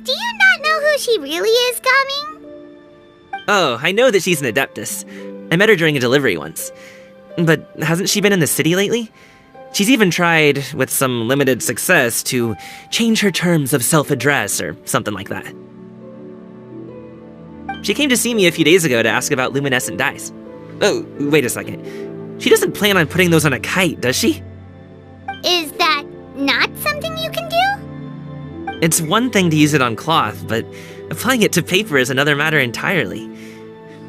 Do you not know who she really is, Gaming? Oh, I know that she's an adeptus. I met her during a delivery once. But hasn't she been in the city lately? She's even tried, with some limited success, to change her terms of self-address or something like that. She came to see me a few days ago to ask about luminescent dyes. Oh, wait a second. She doesn't plan on putting those on a kite, does she? Is that not something you can do? It's one thing to use it on cloth, but applying it to paper is another matter entirely.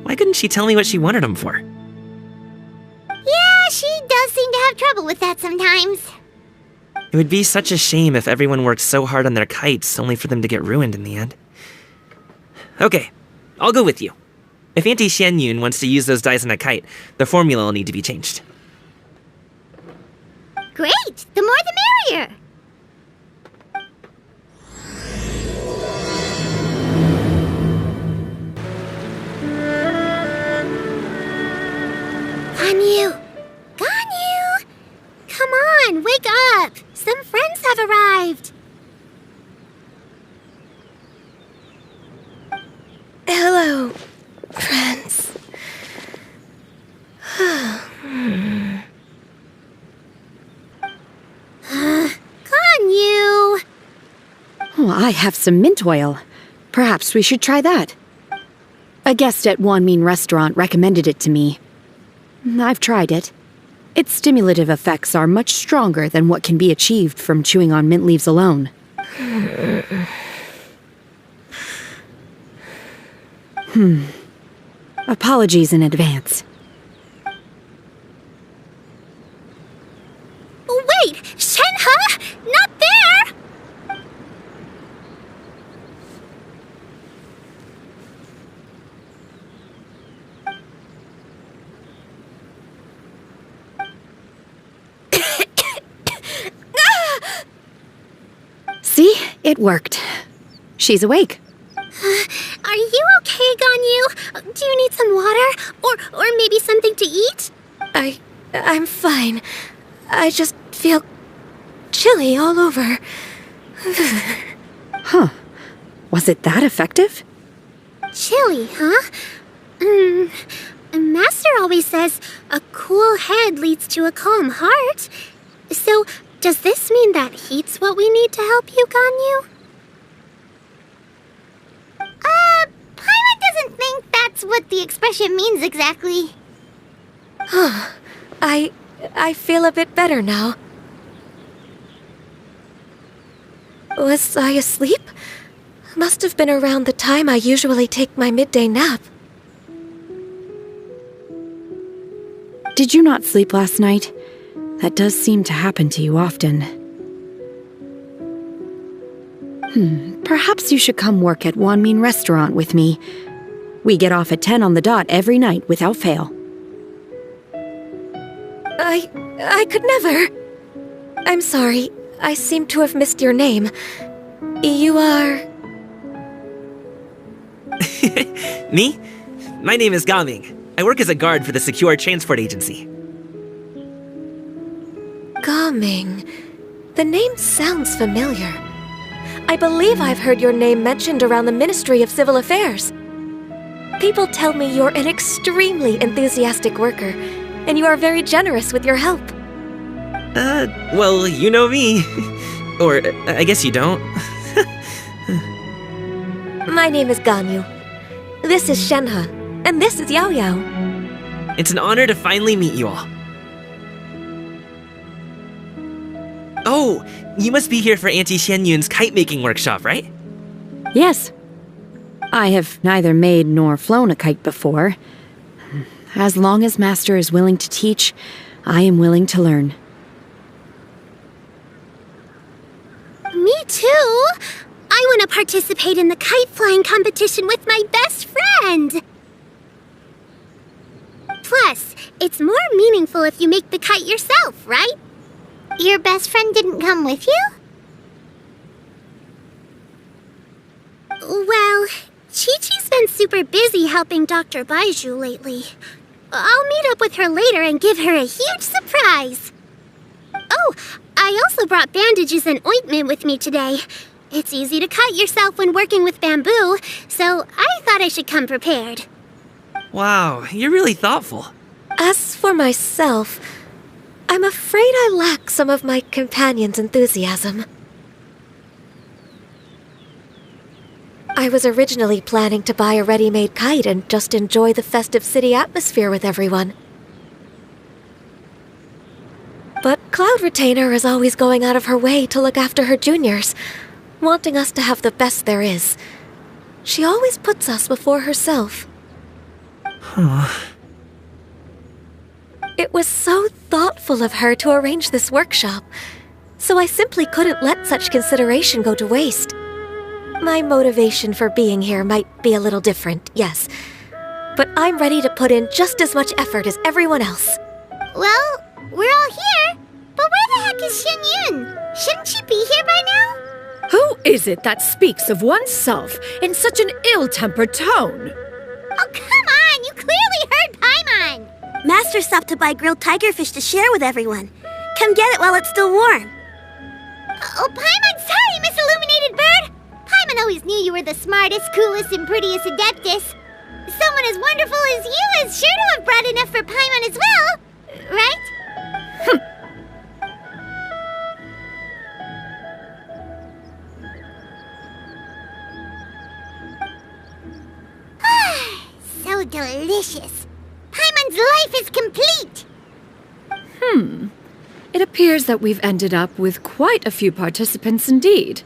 Why couldn't she tell me what she wanted them for? Yeah, she does seem to have trouble with that sometimes. It would be such a shame if everyone worked so hard on their kites only for them to get ruined in the end. Okay, I'll go with you. If Auntie Xianyun wants to use those dyes on a kite, the formula will need to be changed. Great! The more the merrier! Ganyu! Ganyu! Come on, wake up! some friends have arrived. Hello, friends. Ganyu! Oh, I have some mint oil. Perhaps we should try that. A guest at Wanmin restaurant recommended it to me. I've tried it. Its stimulative effects are much stronger than what can be achieved from chewing on mint leaves alone. Apologies in advance. Wait! Shenhe! Not there! See? It worked. She's awake. Are you okay, Ganyu? Do you need some water? Or maybe something to eat? I'm fine. I just feel chilly all over. Huh. Was it that effective? Chilly, huh? Master always says a cool head leads to a calm heart. So, does this mean that heat's what we need to help you, Ganyu? Paimon doesn't think that's what the expression means exactly. I feel a bit better now. Was I asleep? Must have been around the time I usually take my midday nap. Did you not sleep last night? That does seem to happen to you often. Perhaps you should come work at Wanmin restaurant with me. We get off at 10 on the dot every night without fail. I could never. I'm sorry. I seem to have missed your name. You are... Me? My name is Gaming. I work as a guard for the Secure Transport Agency. Gaming. The name sounds familiar. I believe I've heard your name mentioned around the Ministry of Civil Affairs. People tell me you're an extremely enthusiastic worker, and you are very generous with your help. Well, you know me. Or, I guess you don't. My name is Ganyu. This is Shenhe, and this is Yao Yao. It's an honor to finally meet you all. Oh, you must be here for Auntie Xianyun's kite-making workshop, right? Yes. I have neither made nor flown a kite before. As long as Master is willing to teach, I am willing to learn. Me too! I want to participate in the kite flying competition with my best friend! Plus, it's more meaningful if you make the kite yourself, right? Your best friend didn't come with you? Well, Chi-Chi's been super busy helping Dr. Baizhu lately. I'll meet up with her later and give her a huge surprise. Oh, I also brought bandages and ointment with me today. It's easy to cut yourself when working with bamboo, so I thought I should come prepared. Wow, you're really thoughtful. As for myself, I'm afraid I lack some of my companion's enthusiasm. I was originally planning to buy a ready-made kite and just enjoy the festive city atmosphere with everyone. But Cloud Retainer is always going out of her way to look after her juniors, wanting us to have the best there is. She always puts us before herself. It was so thoughtful of her to arrange this workshop, so I simply couldn't let such consideration go to waste. My motivation for being here might be a little different, yes, but I'm ready to put in just as much effort as everyone else. Well, we're all here, but where the heck is Xianyun? Shouldn't she be here by now? Who is it that speaks of oneself in such an ill-tempered tone? Oh, come on! You clearly heard Paimon! Master stopped to buy grilled tigerfish to share with everyone. Come get it while it's still warm. Oh, Paimon, sorry, Miss Illuminated Bird! Paimon always knew you were the smartest, coolest, and prettiest Adeptus. Someone as wonderful as you is sure to have brought enough for Paimon as well, right? So delicious. Paimon's life is complete. It appears that we've ended up with quite a few participants indeed.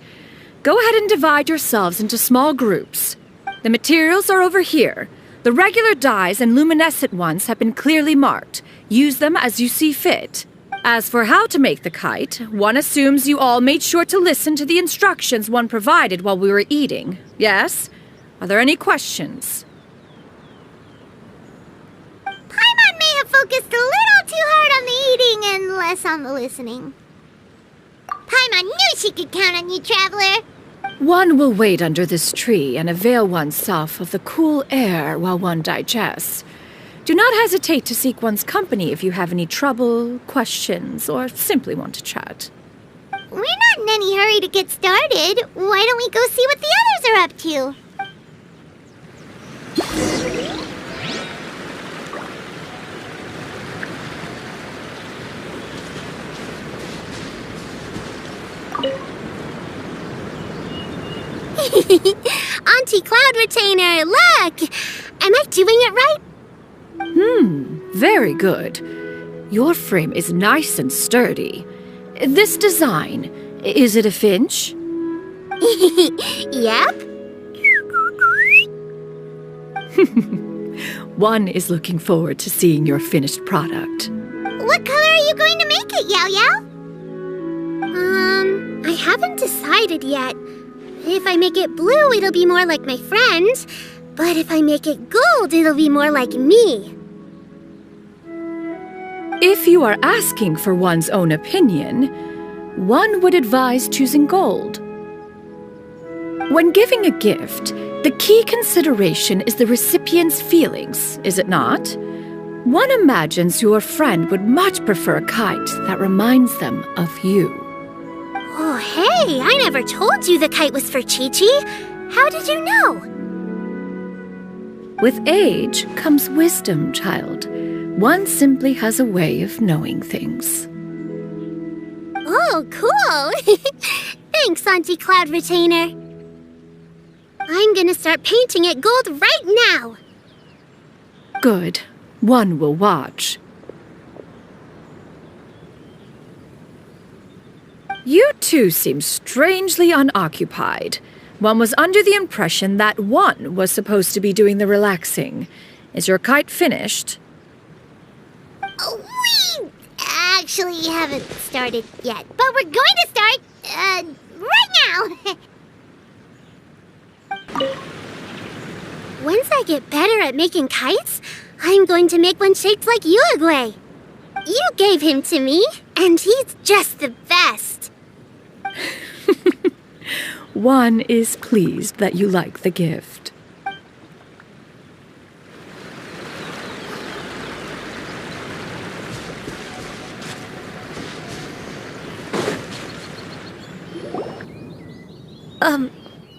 Go ahead and divide yourselves into small groups. The materials are over here. The regular dyes and luminescent ones have been clearly marked. Use them as you see fit. As for how to make the kite, one assumes you all made sure to listen to the instructions one provided while we were eating. Yes? Are there any questions? Paimon may have focused a little too hard on the eating and less on the listening. Paimon knew she could count on you, Traveler. One will wait under this tree and avail oneself of the cool air while one digests. Do not hesitate to seek one's company if you have any trouble, questions, or simply want to chat. We're not in any hurry to get started. Why don't we go see what the others are up to? Auntie Cloud Retainer, look! Am I doing it right? Very good. Your frame is nice and sturdy. This design, is it a finch? Yep. One is looking forward to seeing your finished product. What color are you going to make it, Yao Yao? I haven't decided yet. If I make it blue, it'll be more like my friends. But if I make it gold, it'll be more like me. If you are asking for one's own opinion, one would advise choosing gold. When giving a gift, the key consideration is the recipient's feelings, is it not? One imagines your friend would much prefer a kite that reminds them of you. Oh, hey, I never told you the kite was for Chi-Chi. How did you know? With age comes wisdom, child. One simply has a way of knowing things. Oh, cool. Thanks, Auntie Cloud Retainer. I'm gonna start painting it gold right now. Good. One will watch. You two seem strangely unoccupied. One was under the impression that one was supposed to be doing the relaxing. Is your kite finished? We actually haven't started yet, but we're going to start, right now. Once I get better at making kites, I'm going to make one shaped like Uruguay. You gave him to me, and he's just the best. One is pleased that you like the gift.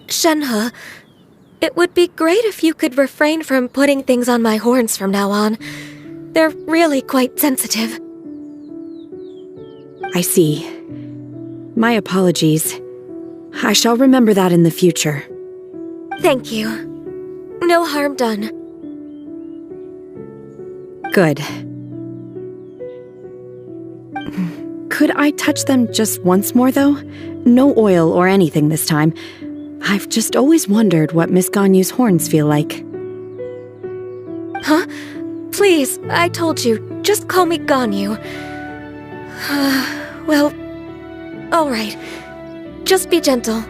Shenhe, it would be great if you could refrain from putting things on my horns from now on. They're really quite sensitive. I see. My apologies. I shall remember that in the future. Thank you. No harm done. Good. Could I touch them just once more, though? No oil or anything this time. I've just always wondered what Miss Ganyu's horns feel like. Huh? Please, I told you, just call me Ganyu. Well, all right. Just be gentle.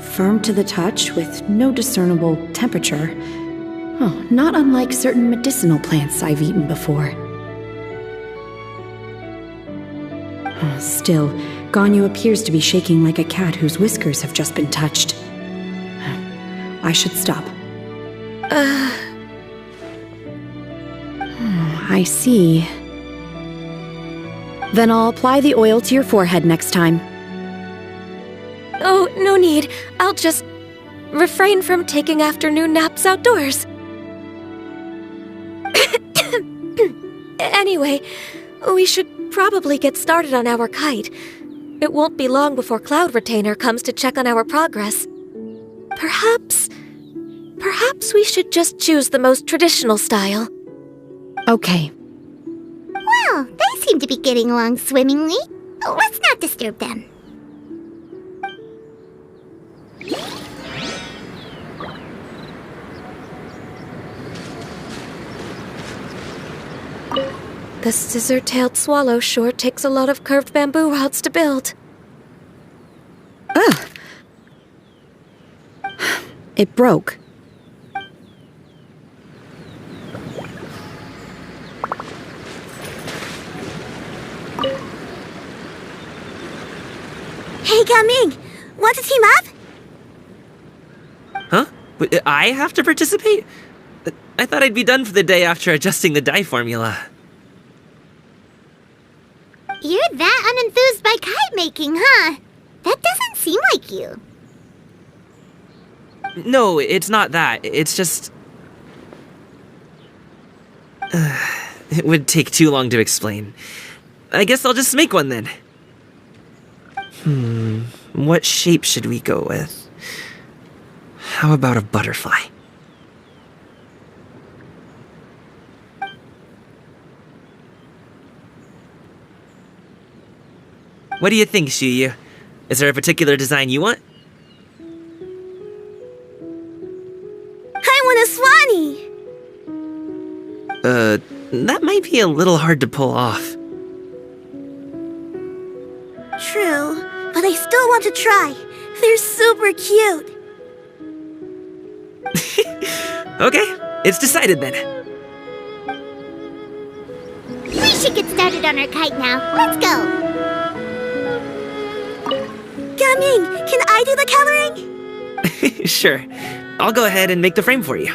Firm to the touch with no discernible temperature. Oh, not unlike certain medicinal plants I've eaten before. Still, Ganyu appears to be shaking like a cat whose whiskers have just been touched. I should stop. I see. Then I'll apply the oil to your forehead next time. Oh, no need. I'll just refrain from taking afternoon naps outdoors. Anyway, we should probably get started on our kite. It won't be long before Cloud Retainer comes to check on our progress. Perhaps we should just choose the most traditional style. Okay. Well, they seem to be getting along swimmingly. Let's not disturb them. The scissor-tailed swallow sure takes a lot of curved bamboo rods to build. Ugh. It broke. Hey, Gaming! Want to team up? Huh? But I have to participate? I thought I'd be done for the day after adjusting the dye formula. You're that unenthused by kite making, huh? That doesn't seem like you. No, it's not that. It's just... it would take too long to explain. I guess I'll just make one then. What shape should we go with? How about a butterfly? What do you think, Xiyu? Is there a particular design you want? I want a swanee! That might be a little hard to pull off. True, but I still want to try. They're super cute. Okay, it's decided then. We should get started on our kite now. Let's go. Gaming, can I do the coloring? Sure. I'll go ahead and make the frame for you.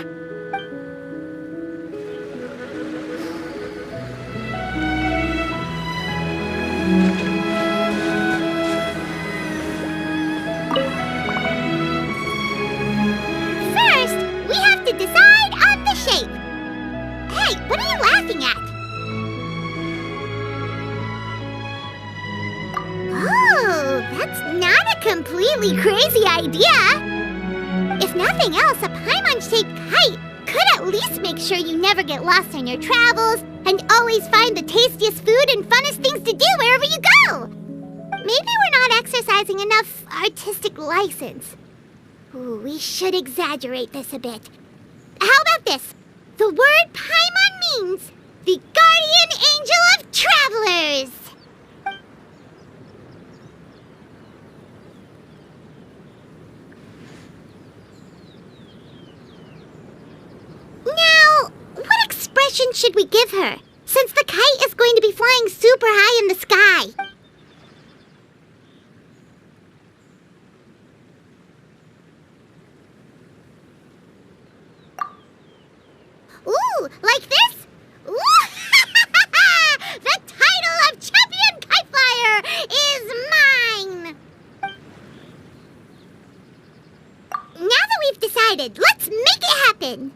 First, we have to decide on the shape. Hey, what are you laughing at? Oh, that's not a completely crazy idea. If nothing else, a Paimon-shaped kite could at least make sure you never get lost on your travels and always find the tastiest food and funnest things to do wherever you go. Maybe we're not exercising enough artistic license. Ooh, we should exaggerate this a bit. How about this? The word Paimon means the guardian angel of travelers. Now, what expression should we give her, since the kite is going to be flying super high in the sky? Ooh, like this? Ooh, the title of Champion Kite Flyer is mine! Now that we've decided, let's make it happen!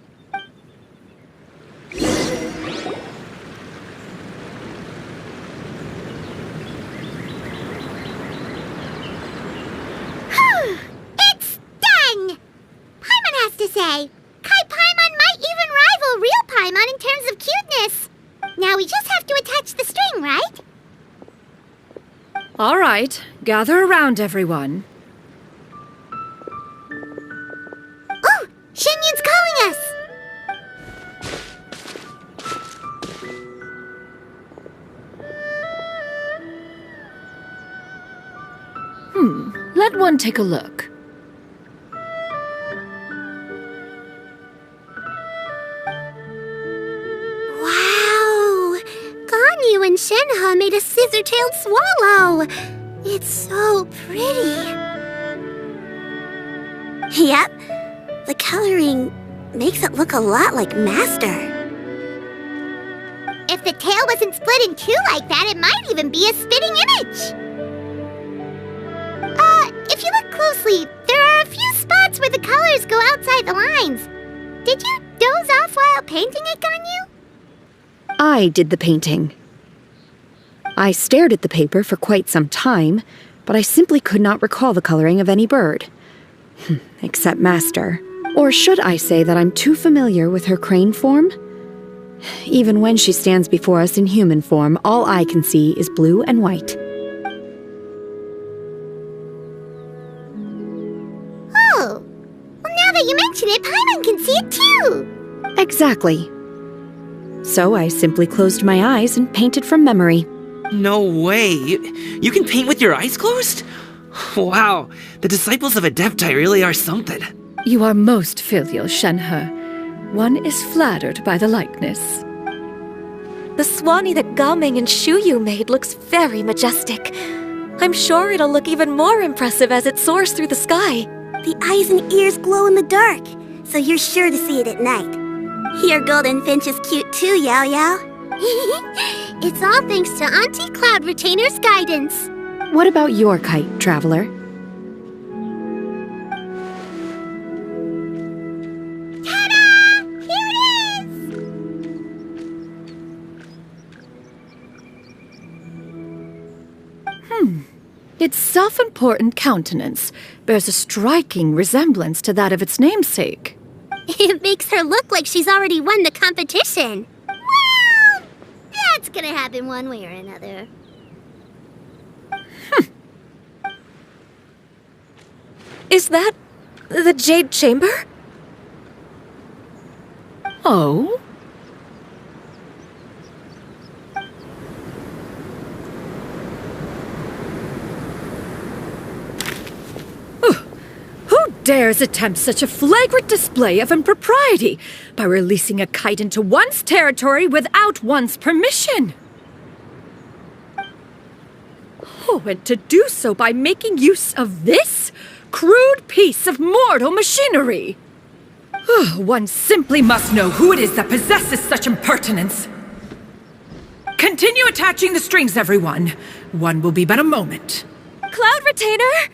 It's done! Paimon has to say, Kite Paimon might even rival real Paimon in terms of cuteness. Now we just have to attach the string, right? All right, gather around, everyone. Oh, Shenyun's calling us! Let one take a look. Wow! Ganyu and Shenhe made a scissor-tailed swallow! It's so pretty! Yep, the coloring makes it look a lot like Master. If the tail wasn't split in two like that, it might even be a spitting image. If you look closely, there are a few spots where the colors go outside the lines. Did you doze off while painting it, Ganyu? I did the painting. I stared at the paper for quite some time, but I simply could not recall the coloring of any bird. Except Master. Or should I say that I'm too familiar with her crane form? Even when she stands before us in human form, all I can see is blue and white. Oh, well now that you mention it, Paimon can see it too! Exactly. So I simply closed my eyes and painted from memory. No way! You can paint with your eyes closed? Wow, the disciples of Adepti really are something. You are most filial, Shenhe. One is flattered by the likeness. The Swanee that Gaming and Xianyun made looks very majestic. I'm sure it'll look even more impressive as it soars through the sky. The eyes and ears glow in the dark, so you're sure to see it at night. Your golden finch is cute too, Yao Yao. It's all thanks to Auntie Cloud Retainer's guidance. What about your kite, Traveler? Ta-da! Here it is! Its self-important countenance bears a striking resemblance to that of its namesake. It makes her look like she's already won the competition. Well, that's gonna happen one way or another. Is that the Jade Chamber? Oh? Who dares attempt such a flagrant display of impropriety by releasing a kite into one's territory without one's permission? Oh, and to do so by making use of this crude piece of mortal machinery. One simply must know who it is that possesses such impertinence. Continue attaching the strings, everyone. One will be but a moment. Cloud Retainer?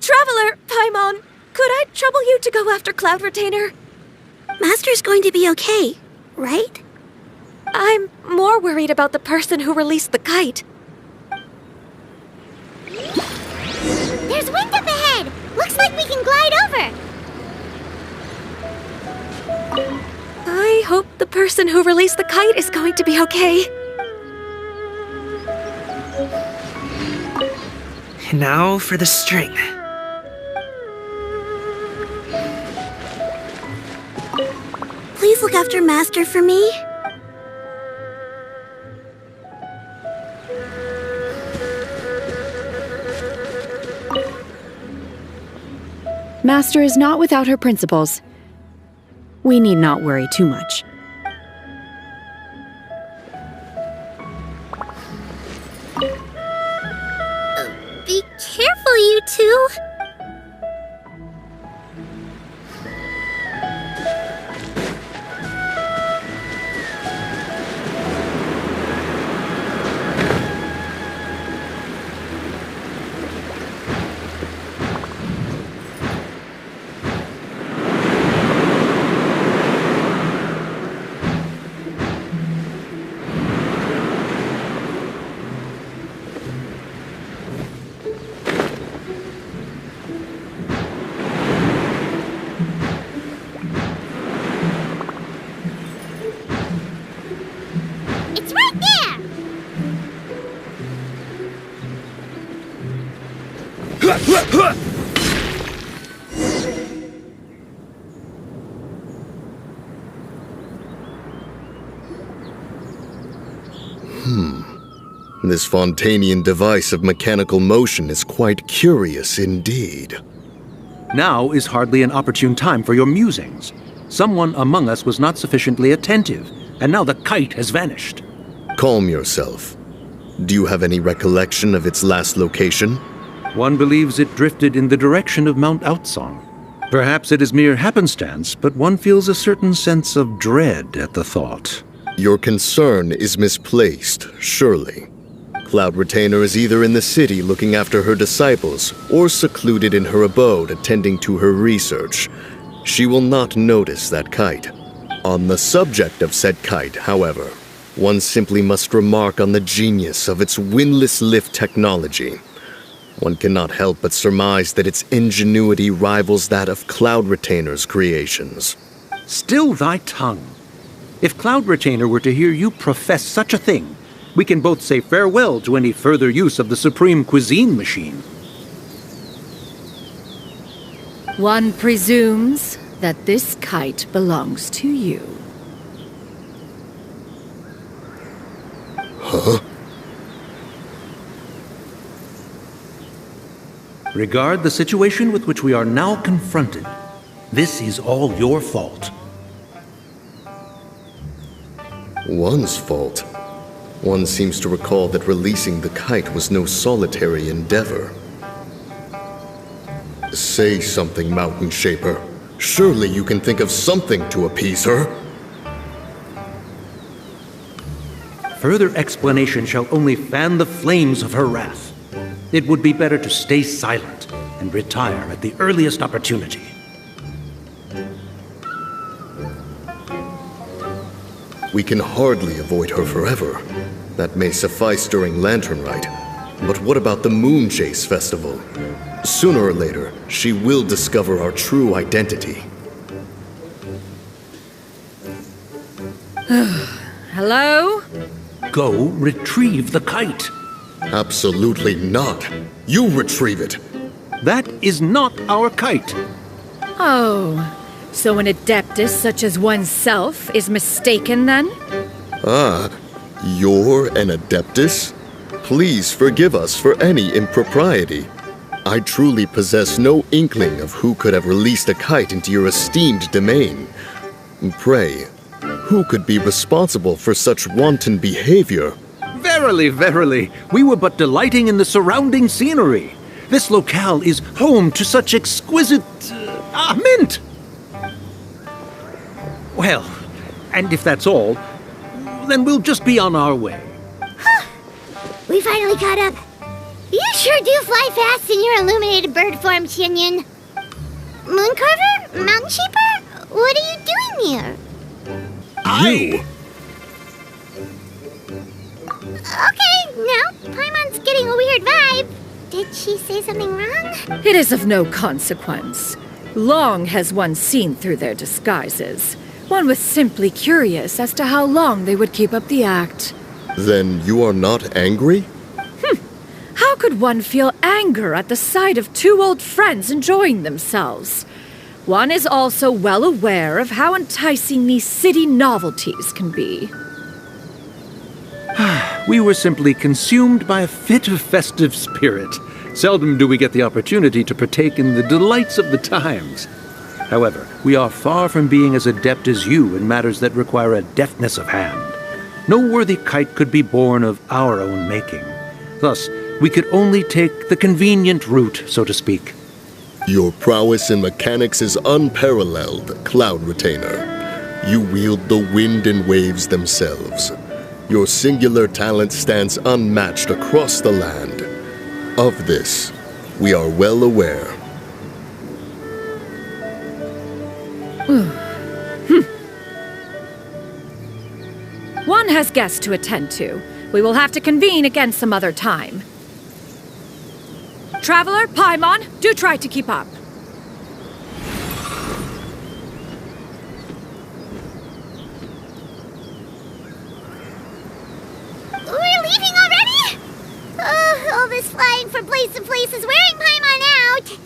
Traveler, Paimon, could I trouble you to go after Cloud Retainer? Master's going to be okay, right? I'm more worried about the person who released the kite. There's wind up ahead! Looks like we can glide over! I hope the person who released the kite is going to be okay. And now for the string. Please look after Master for me. Master is not without her principles. We need not worry too much. Be careful, you two. This Fontainian device of mechanical motion is quite curious indeed. Now is hardly an opportune time for your musings. Someone among us was not sufficiently attentive, and now the kite has vanished. Calm yourself. Do you have any recollection of its last location? One believes it drifted in the direction of Mount Outsong. Perhaps it is mere happenstance, but one feels a certain sense of dread at the thought. Your concern is misplaced, surely. Cloud Retainer is either in the city looking after her disciples, or secluded in her abode attending to her research. She will not notice that kite. On the subject of said kite, however, one simply must remark on the genius of its windlass lift technology. One cannot help but surmise that its ingenuity rivals that of Cloud Retainer's creations. Still thy tongue. If Cloud Retainer were to hear you profess such a thing, we can both say farewell to any further use of the supreme cuisine machine. One presumes that this kite belongs to you. Huh? Regard the situation with which we are now confronted. This is all your fault. One's fault? One seems to recall that releasing the kite was no solitary endeavor. Say something, Mountain Shaper. Surely you can think of something to appease her. Further explanation shall only fan the flames of her wrath. It would be better to stay silent and retire at the earliest opportunity. We can hardly avoid her forever. That may suffice during Lantern Rite. But what about the Moon Chase Festival? Sooner or later, she will discover our true identity. Hello? Go retrieve the kite. Absolutely not. You retrieve it. That is not our kite. Oh, so an adeptus such as oneself is mistaken then? Ah, you're an adeptus? Please forgive us for any impropriety. I truly possess no inkling of who could have released a kite into your esteemed domain. Pray, who could be responsible for such wanton behavior? Verily, verily, we were but delighting in the surrounding scenery. This locale is home to such exquisite... mint! Well, and if that's all, then we'll just be on our way. Huh. We finally caught up. You sure do fly fast in your illuminated bird form, Xianyun. Mooncarver? Mountain Shaper? What are you doing here? You! Okay, now Paimon's getting a weird vibe. Did she say something wrong? It is of no consequence. Long has one seen through their disguises. One was simply curious as to how long they would keep up the act. Then you are not angry? How could one feel anger at the sight of two old friends enjoying themselves? One is also well aware of how enticing these city novelties can be. We were simply consumed by a fit of festive spirit. Seldom do we get the opportunity to partake in the delights of the times. However, we are far from being as adept as you in matters that require a deftness of hand. No worthy kite could be born of our own making. Thus, we could only take the convenient route, so to speak. Your prowess in mechanics is unparalleled, Cloud Retainer. You wield the wind and waves themselves. Your singular talent stands unmatched across the land. Of this, we are well aware. One has guests to attend to. We will have to convene again some other time. Traveler, Paimon, do try to keep up. We're leaving already? Oh, all this flying from place to place is wearing Paimon out.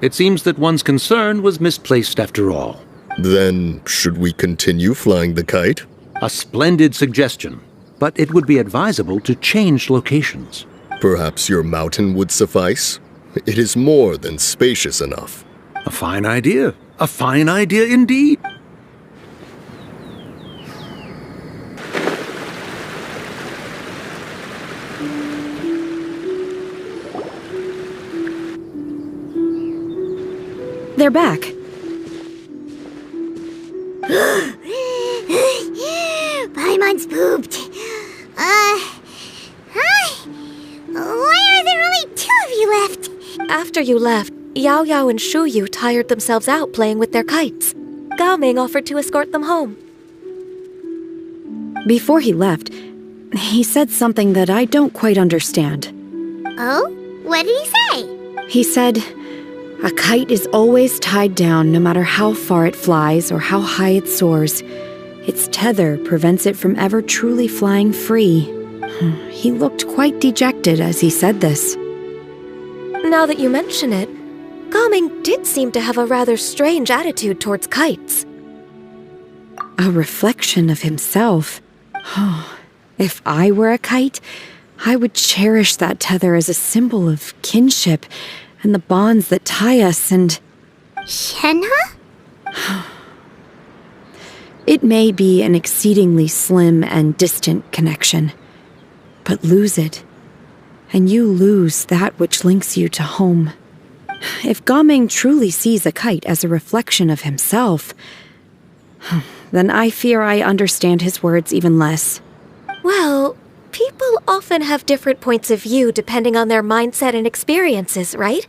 It seems that one's concern was misplaced after all. Then, should we continue flying the kite? A splendid suggestion, but it would be advisable to change locations. Perhaps your mountain would suffice? It is more than spacious enough. A fine idea. A fine idea indeed. They're back. Paimon's pooped. Hi. Why are there only 2 of you left? After you left, Yao Yao and Shuyu tired themselves out playing with their kites. Gao Ming offered to escort them home. Before he left, he said something that I don't quite understand. Oh? What did he say? He said, a kite is always tied down no matter how far it flies or how high it soars. Its tether prevents it from ever truly flying free. He looked quite dejected as he said this. Now that you mention it, Gao Ming did seem to have a rather strange attitude towards kites. A reflection of himself. If I were a kite, I would cherish that tether as a symbol of kinship and the bonds that tie us and... Shenhe? It may be an exceedingly slim and distant connection, but lose it, and you lose that which links you to home. If Gao Ming truly sees a kite as a reflection of himself, then I fear I understand his words even less. Well, people often have different points of view depending on their mindset and experiences, right?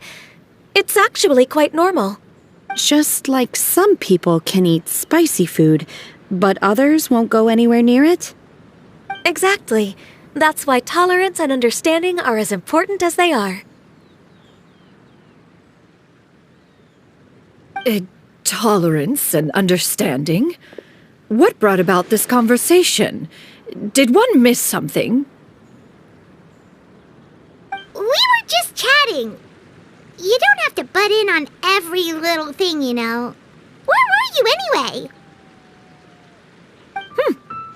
It's actually quite normal. Just like some people can eat spicy food, but others won't go anywhere near it? Exactly. That's why tolerance and understanding are as important as they are. Tolerance and understanding? What brought about this conversation? Did one miss something? We were just chatting. You don't have to butt in on every little thing, you know. Where were you anyway?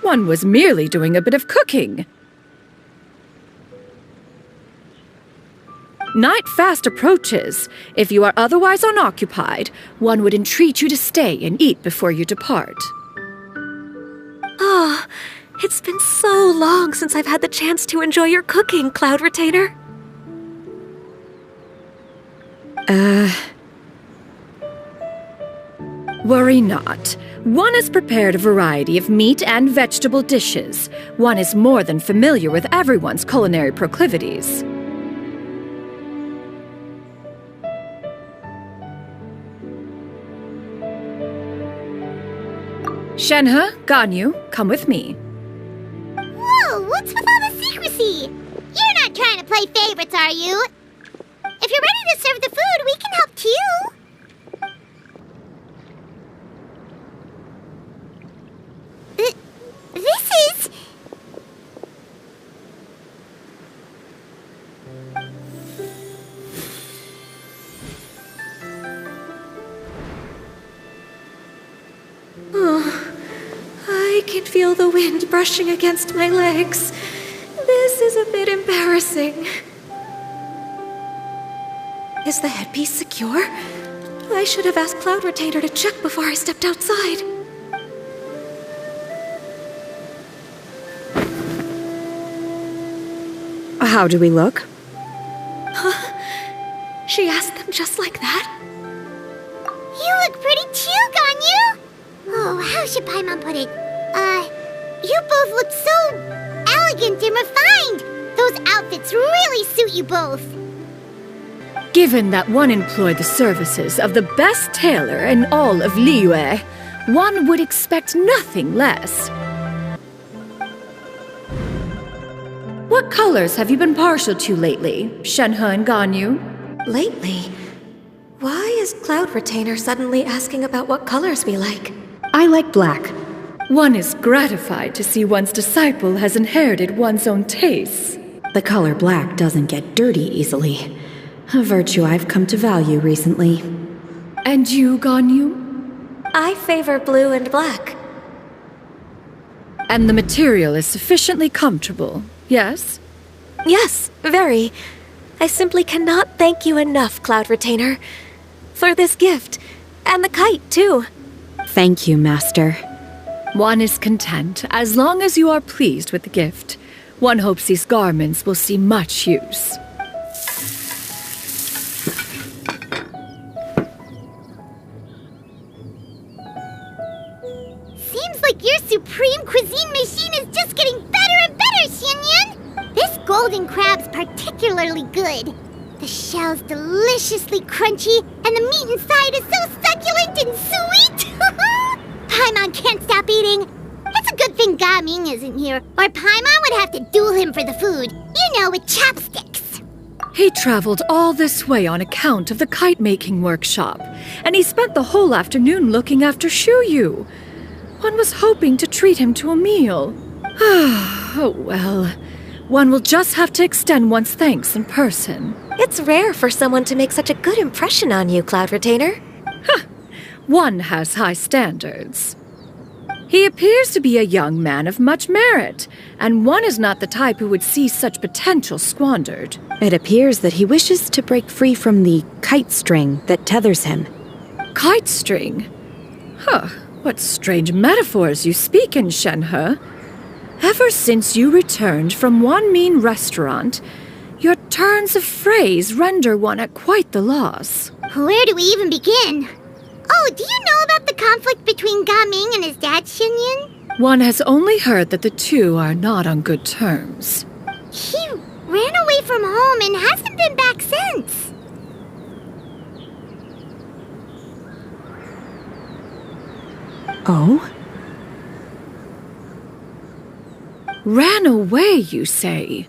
One was merely doing a bit of cooking. Night fast approaches. If you are otherwise unoccupied, one would entreat you to stay and eat before you depart. Oh, it's been so long since I've had the chance to enjoy your cooking, Cloud Retainer. Worry not. One has prepared a variety of meat and vegetable dishes. One is more than familiar with everyone's culinary proclivities. Shenhe, Ganyu, come with me. Whoa, what's with all the secrecy? You're not trying to play favorites, are you? If you're ready to serve the food, we can help too. This is... Oh, I can feel the wind brushing against my legs. This is a bit embarrassing. Is the headpiece secure? I should have asked Cloud Retainer to check before I stepped outside. How do we look? Huh? She asked them just like that? You look pretty too, Ganyu! Oh, how should Paimon put it? You both look so elegant and refined! Those outfits really suit you both. Given that one employed the services of the best tailor in all of Liyue, one would expect nothing less. What colors have you been partial to lately, Shenhe and Ganyu? Lately? Why is Cloud Retainer suddenly asking about what colors we like? I like black. One is gratified to see one's disciple has inherited one's own tastes. The color black doesn't get dirty easily. A virtue I've come to value recently. And you, Ganyu? I favor blue and black. And the material is sufficiently comfortable, yes? Yes, very. I simply cannot thank you enough, Cloud Retainer, for this gift, and the kite, too. Thank you, Master. One is content as long as you are pleased with the gift. One hopes these garments will see much use. Seems like your supreme cuisine machine is just getting better and better, xianyun! This golden crab's particularly good. The shell's deliciously crunchy, and the meat inside is so succulent and sweet! Paimon can't stop eating. It's a good thing Gaming isn't here, or Paimon would have to duel him for the food. You know, with chopsticks. He traveled all this way on account of the kite-making workshop, and he spent the whole afternoon looking after Xianyun. One was hoping to treat him to a meal. Oh well. One will just have to extend one's thanks in person. It's rare for someone to make such a good impression on you, Cloud Retainer. One has high standards. He appears to be a young man of much merit, and one is not the type who would see such potential squandered. It appears that he wishes to break free from the kite string that tethers him. Kite string? What strange metaphors you speak in, Shenhe. Ever since you returned from one mean restaurant, your turns of phrase render one at quite the loss. Where do we even begin? Oh, do you know about the conflict between Gaming and his dad, Xianyun? One has only heard that the two are not on good terms. He ran away from home and hasn't been back since. Oh? Ran away, you say?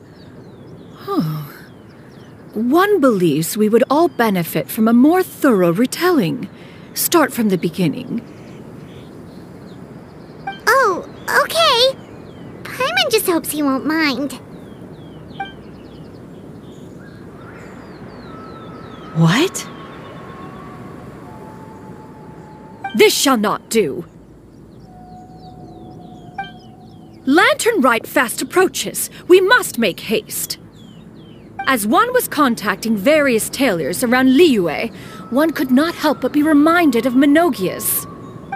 One believes we would all benefit from a more thorough retelling. Start from the beginning. Oh, okay. Paimon just hopes he won't mind. What? This shall not do. Lantern Rite fast approaches. We must make haste. As one was contacting various tailors around Liyue, one could not help but be reminded of Menogias.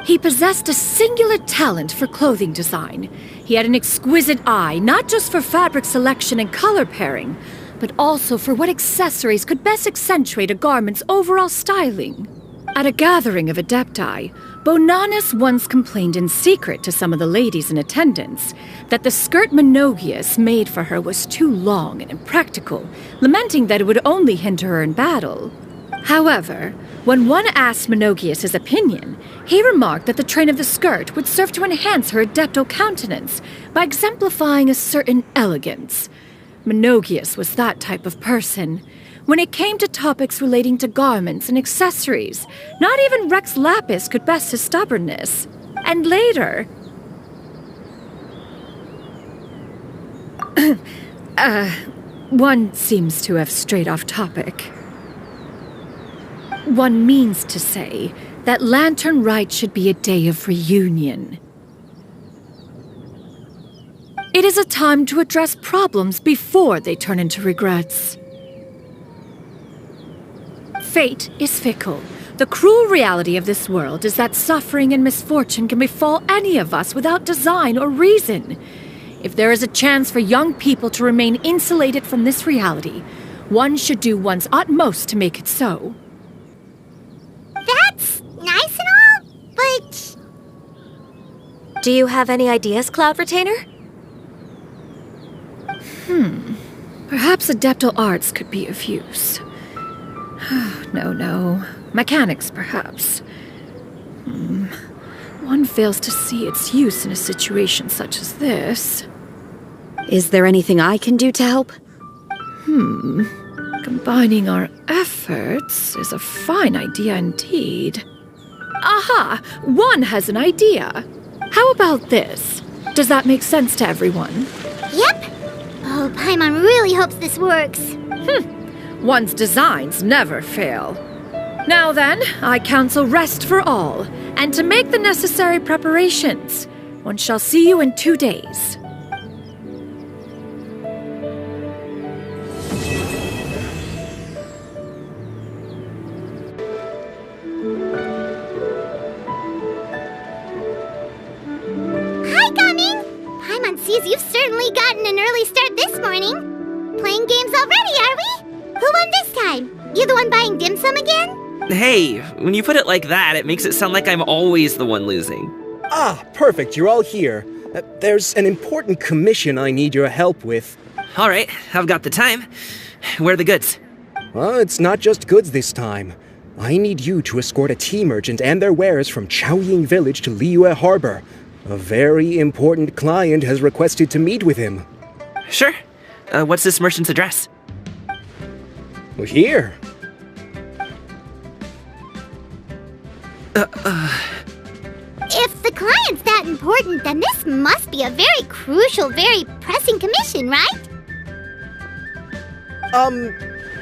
He possessed a singular talent for clothing design. He had an exquisite eye, not just for fabric selection and color pairing, but also for what accessories could best accentuate a garment's overall styling. At a gathering of Adepti, Bonanis once complained in secret to some of the ladies in attendance that the skirt Menogias made for her was too long and impractical, lamenting that it would only hinder her in battle. However, when one asked Menogias his opinion, he remarked that the train of the skirt would serve to enhance her adepto countenance by exemplifying a certain elegance. Menogias was that type of person. When it came to topics relating to garments and accessories, not even Rex Lapis could best his stubbornness. And later... one seems to have strayed off topic. One means to say that Lantern Rite should be a day of reunion. It is a time to address problems before they turn into regrets. Fate is fickle. The cruel reality of this world is that suffering and misfortune can befall any of us without design or reason. If there is a chance for young people to remain insulated from this reality, one should do one's utmost to make it so. That's nice and all, but... Do you have any ideas, Cloud Retainer? Perhaps adeptal arts could be of use. No. Mechanics, perhaps. One fails to see its use in a situation such as this. Is there anything I can do to help? Combining our efforts is a fine idea indeed. Aha! One has an idea. How about this? Does that make sense to everyone? Yep. Oh, Paimon really hopes this works. One's designs never fail. Now then, I counsel rest for all, and to make the necessary preparations. One shall see you in 2 days. Hi, Gaming! Paimon sees you've certainly gotten an early start this morning. Playing games already, are we? Who won this time? You the one buying dim sum again? Hey, when you put it like that, it makes it sound like I'm always the one losing. Ah, perfect, you're all here. There's an important commission I need your help with. All right, I've got the time. Where are the goods? Well, it's not just goods this time. I need you to escort a tea merchant and their wares from Xianyun village to Liyue harbor. A very important client has requested to meet with him. Sure. What's this merchant's address? Well, here. If the client's that important, then this must be a very crucial, very pressing commission, right?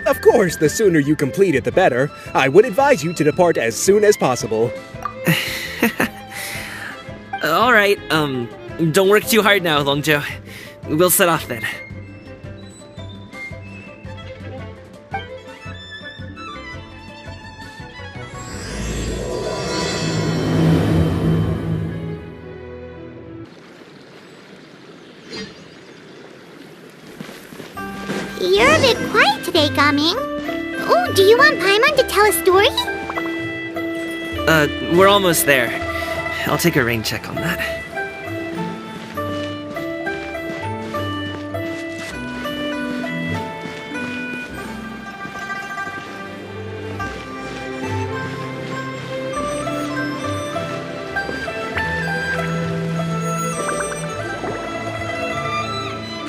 Of course, the sooner you complete it, the better. I would advise you to depart as soon as possible. All right, don't work too hard now, Longjo. We'll set off then. You're a bit quiet today, Gaming. Oh, do you want Paimon to tell a story? We're almost there. I'll take a rain check on that.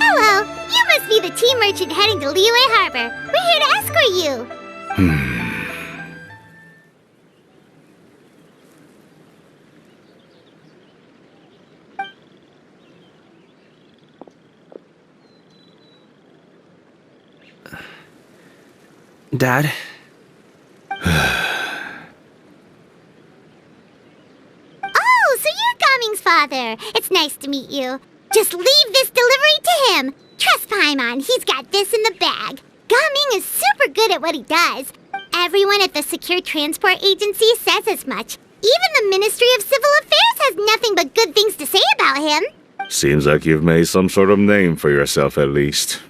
Hello, you must be the tea merchant heading to Liyue Harbor. We're here to escort you. Dad? Oh, so you're Gaming's father. It's nice to meet you. Just leave this delivery to him. Trust Paimon, he's got this in the bag. Gaming is super good at what he does. Everyone at the Secure Transport Agency says as much. Even the Ministry of Civil Affairs has nothing but good things to say about him. Seems like you've made some sort of name for yourself at least.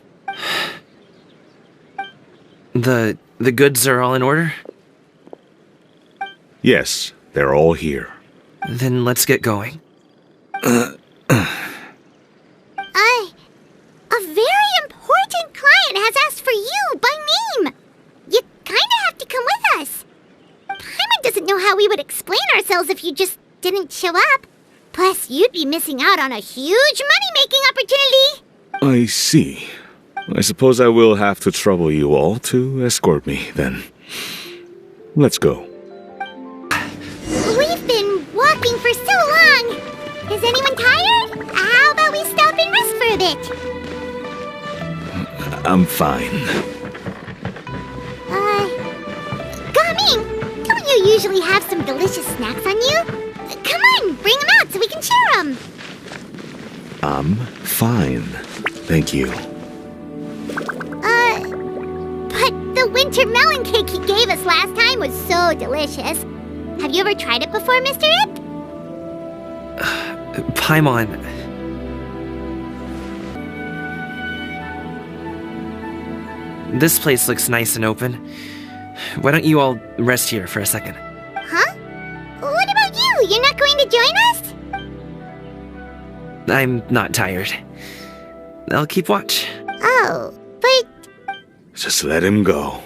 The goods are all in order? Yes, they're all here. Then let's get going. A very important client has asked for you by name. You kinda have to come with us. Paimon doesn't know how we would explain ourselves if you just didn't show up. Plus, you'd be missing out on a huge money-making opportunity. I see. I suppose I will have to trouble you all to escort me, then. Let's go. We've been walking for so long. Is anyone tired? How about we stop and rest for a bit? I'm fine. Gaming, don't you usually have some delicious snacks on you? Come on, bring them out so we can share them. I'm fine. Thank you. But the winter melon cake he gave us last time was so delicious. Have you ever tried it before, Mr. Ip? Paimon. This place looks nice and open. Why don't you all rest here for a second? Huh? What about you? You're not going to join us? I'm not tired. I'll keep watch. Oh, but... Just let him go.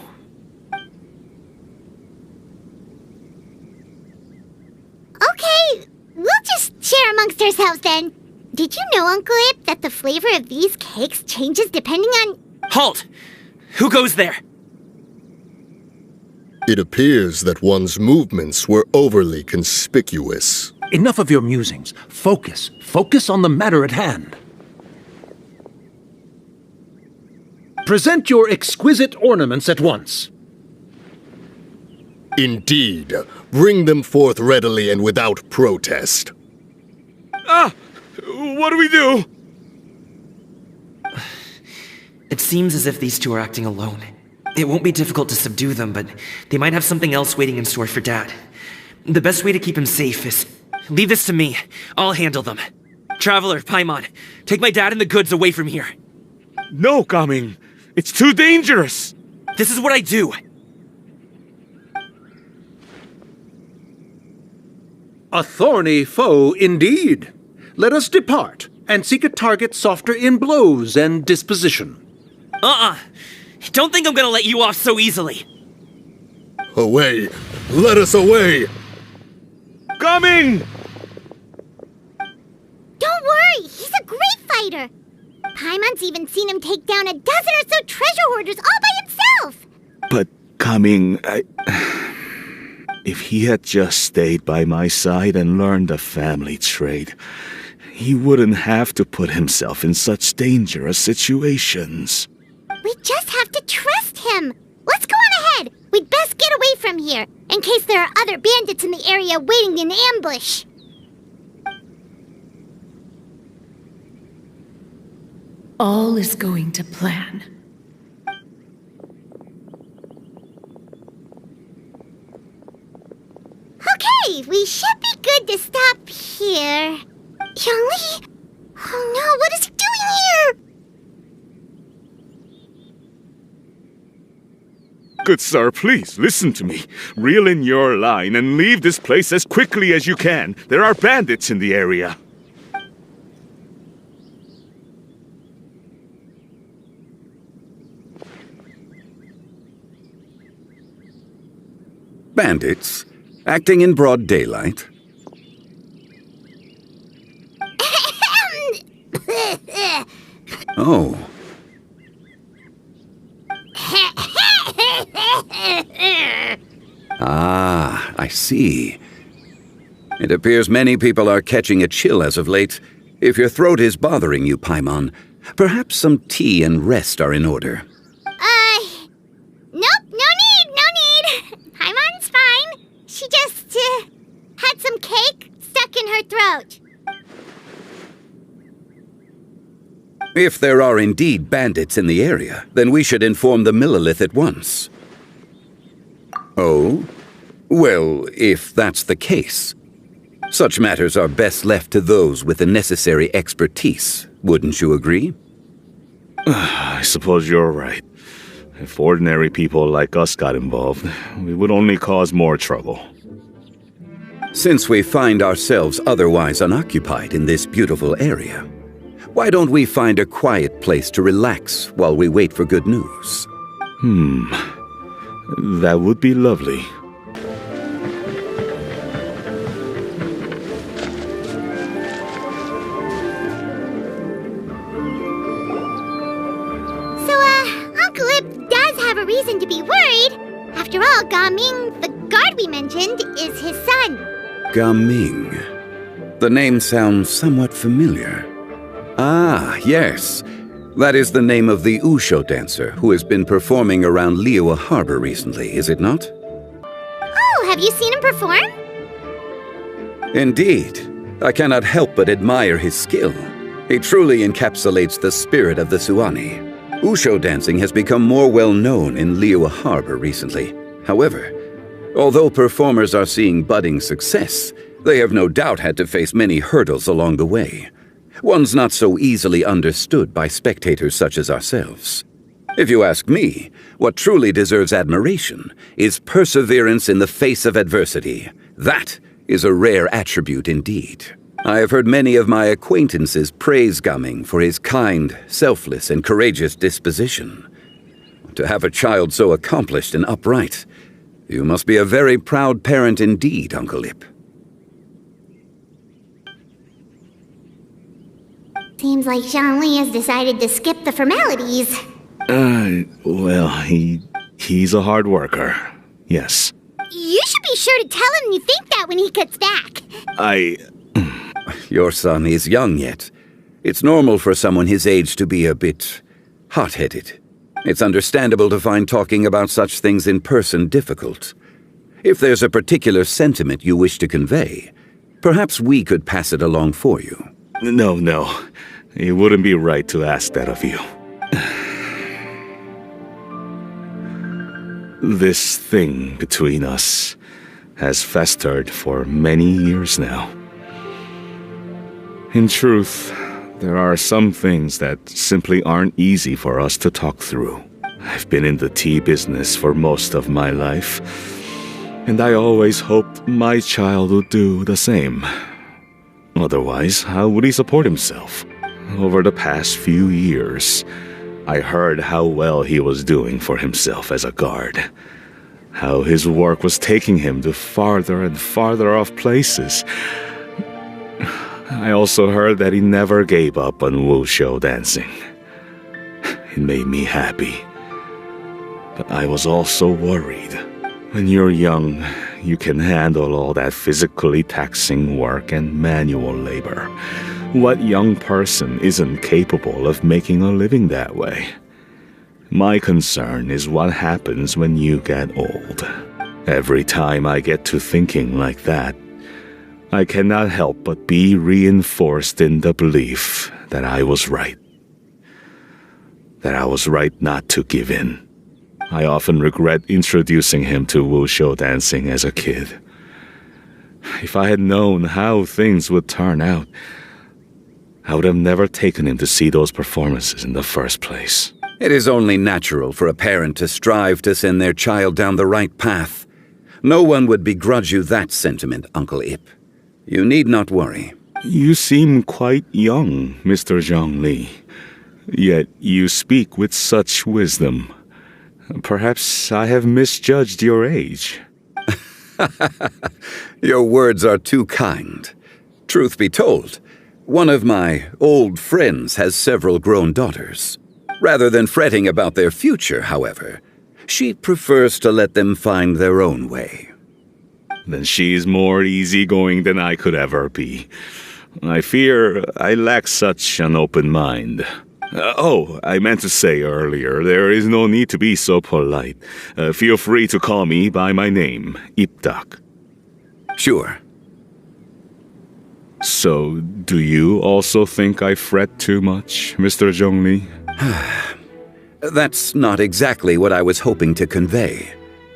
Okay, we'll just share amongst ourselves then. Did you know, Uncle Ip, that the flavor of these cakes changes depending on... Halt! Who goes there? It appears that one's movements were overly conspicuous. Enough of your musings. Focus. Focus on the matter at hand. Present your exquisite ornaments at once. Indeed. Bring them forth readily and without protest. Ah! What do we do? It seems as if these two are acting alone. It won't be difficult to subdue them, but they might have something else waiting in store for Dad. The best way to keep him safe is... Leave this to me. I'll handle them. Traveler, Paimon, take my dad and the goods away from here. No, Gaming. It's too dangerous. This is what I do. A thorny foe indeed. Let us depart and seek a target softer in blows and disposition. Don't think I'm gonna let you off so easily. Away! Let us away! Coming! Don't worry, he's a great fighter. Paimon's even seen him take down a dozen or so treasure hoarders all by himself. But coming, if he had just stayed by my side and learned the family trade, he wouldn't have to put himself in such dangerous situations. We just have to trust him. Let's go on ahead. We'd best get away from here, in case there are other bandits in the area waiting in ambush. All is going to plan. Okay, we should be good to stop here. Zhongli? Oh no, what is he doing here? Good sir, please listen to me. Reel in your line and leave this place as quickly as you can. There are bandits in the area. Bandits? Acting in broad daylight? Oh. Ah, I see. It appears many people are catching a chill as of late. If your throat is bothering you, Paimon, perhaps some tea and rest are in order. Nope, no need. Paimon's fine. She just, had some cake stuck in her throat. If there are indeed bandits in the area, then we should inform the Millelith at once. Oh? Well, if that's the case, such matters are best left to those with the necessary expertise, wouldn't you agree? I suppose you're right. If ordinary people like us got involved, we would only cause more trouble. Since we find ourselves otherwise unoccupied in this beautiful area, why don't we find a quiet place to relax while we wait for good news? That would be lovely. Uncle Ip does have a reason to be worried. After all, Gaming, the guard we mentioned, is his son. Gaming. The name sounds somewhat familiar. Ah, yes. That is the name of the Usho dancer who has been performing around Liyue Harbor recently, is it not? Oh, have you seen him perform? Indeed. I cannot help but admire his skill. He truly encapsulates the spirit of the Suani. Usho dancing has become more well known in Liyue Harbor recently. However, although performers are seeing budding success, they have no doubt had to face many hurdles along the way. One's not so easily understood by spectators such as ourselves. If you ask me, what truly deserves admiration is perseverance in the face of adversity. That is a rare attribute indeed. I have heard many of my acquaintances praise Gaming for his kind, selfless, and courageous disposition. To have a child so accomplished and upright, you must be a very proud parent indeed, Uncle Ip. Seems like Zhongli has decided to skip the formalities. Well, he's a hard worker. Yes. You should be sure to tell him you think that when he gets back. Your son is young yet. It's normal for someone his age to be a bit hot-headed. It's understandable to find talking about such things in person difficult. If there's a particular sentiment you wish to convey, perhaps we could pass it along for you. No. It wouldn't be right to ask that of you. This thing between us has festered for many years now. In truth, there are some things that simply aren't easy for us to talk through. I've been in the tea business for most of my life, And I always hoped my child would do the same. Otherwise, how would he support himself? Over the past few years, I heard how well he was doing for himself as a guard. How his work was taking him to farther and farther off places. I also heard that he never gave up on wushou dancing. It made me happy. But I was also worried. When you're young, you can handle all that physically taxing work and manual labor. What young person isn't capable of making a living that way? My concern is what happens when you get old. Every time I get to thinking like that, I cannot help but be reinforced in the belief that I was right. That I was right not to give in. I often regret introducing him to wushou dancing as a kid. If I had known how things would turn out, I would have never taken him to see those performances in the first place. It is only natural for a parent to strive to send their child down the right path. No one would begrudge you that sentiment, Uncle Ip. You need not worry. You seem quite young, Mr. Zhongli. Yet you speak with such wisdom. Perhaps I have misjudged your age. Your words are too kind. Truth be told, one of my old friends has several grown daughters. Rather than fretting about their future, however, she prefers to let them find their own way. Then she's more easygoing than I could ever be. I fear I lack such an open mind. I meant to say earlier, there is no need to be so polite. Feel free to call me by my name, Ipdak. Sure. So, do you also think I fret too much, Mr. Zhongli? That's not exactly what I was hoping to convey.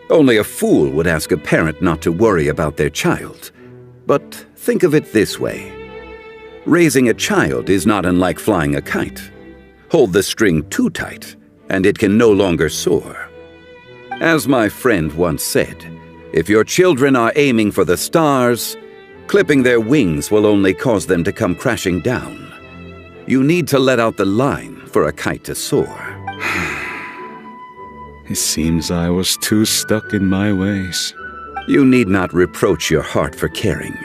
Only a fool would ask a parent not to worry about their child. But think of it this way. Raising a child is not unlike flying a kite. Hold the string too tight, and it can no longer soar. As my friend once said, if your children are aiming for the stars, clipping their wings will only cause them to come crashing down. You need to let out the line for a kite to soar. It seems I was too stuck in my ways. You need not reproach your heart for caring.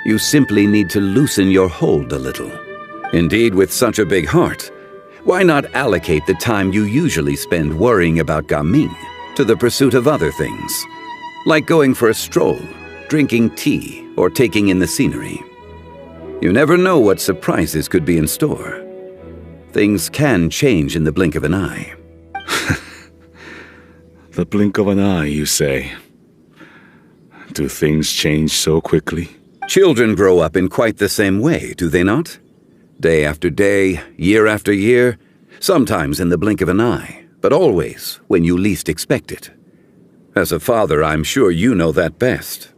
You simply need to loosen your hold a little. Indeed, with such a big heart, why not allocate the time you usually spend worrying about gaming to the pursuit of other things, like going for a stroll, drinking tea, or taking in the scenery? You never know what surprises could be in store. Things can change in the blink of an eye. The blink of an eye, you say? Do things change so quickly? Children grow up in quite the same way, do they not? Day after day, year after year, sometimes in the blink of an eye, but always when you least expect it. As a father, I'm sure you know that best.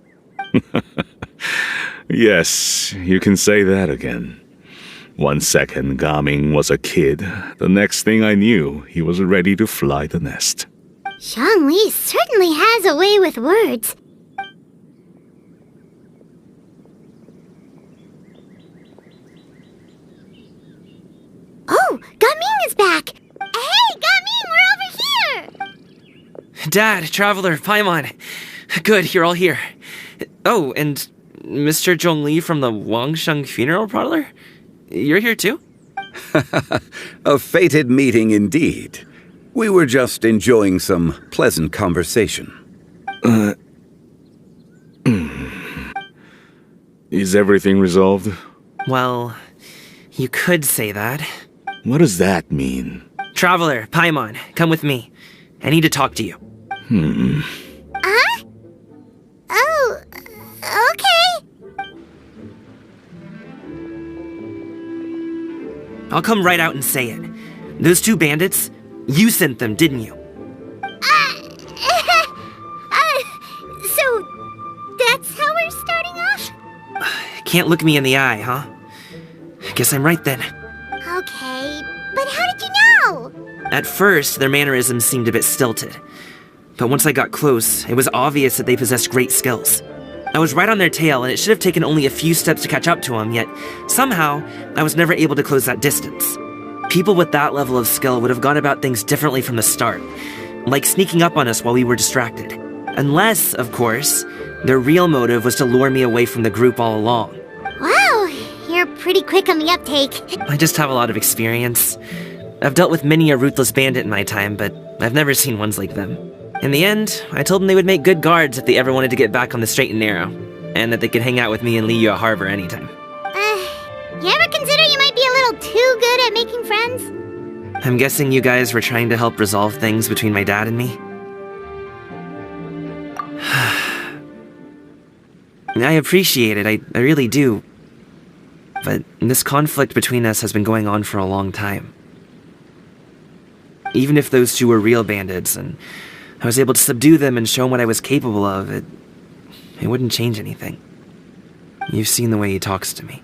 Yes, you can say that again. 1 second, Gaming was a kid. The next thing I knew, he was ready to fly the nest. Zhongli certainly has a way with words. Oh, Gaming is back! Hey, Gaming, we're over here! Dad, Traveler, Paimon. Good, you're all here. Oh, and Mr. Zhongli from the Wangsheng funeral parlor? You're here too? A fated meeting indeed. We were just enjoying some pleasant conversation. Is everything resolved? Well, you could say that. What does that mean? Traveler, Paimon, come with me. I need to talk to you. Huh? Oh, okay. I'll come right out and say it. Those two bandits, you sent them, didn't you? So that's how we're starting off? Can't look me in the eye, huh? Guess I'm right then. Okay, but how did you know? At first, their mannerisms seemed a bit stilted. But once I got close, it was obvious that they possessed great skills. I was right on their tail, and it should have taken only a few steps to catch up to them, yet somehow I was never able to close that distance. People with that level of skill would have gone about things differently from the start, like sneaking up on us while we were distracted. Unless, of course, their real motive was to lure me away from the group all along. Wow, you're pretty quick on the uptake. I just have a lot of experience. I've dealt with many a ruthless bandit in my time, but I've never seen ones like them. In the end, I told them they would make good guards if they ever wanted to get back on the straight and narrow, and that they could hang out with me in Liyue Harbor anytime. You ever consider you might be a little too good at making friends? I'm guessing you guys were trying to help resolve things between my dad and me? I appreciate it, I really do. But this conflict between us has been going on for a long time. Even if those two were real bandits, and I was able to subdue them and show them what I was capable of, it wouldn't change anything. You've seen the way he talks to me.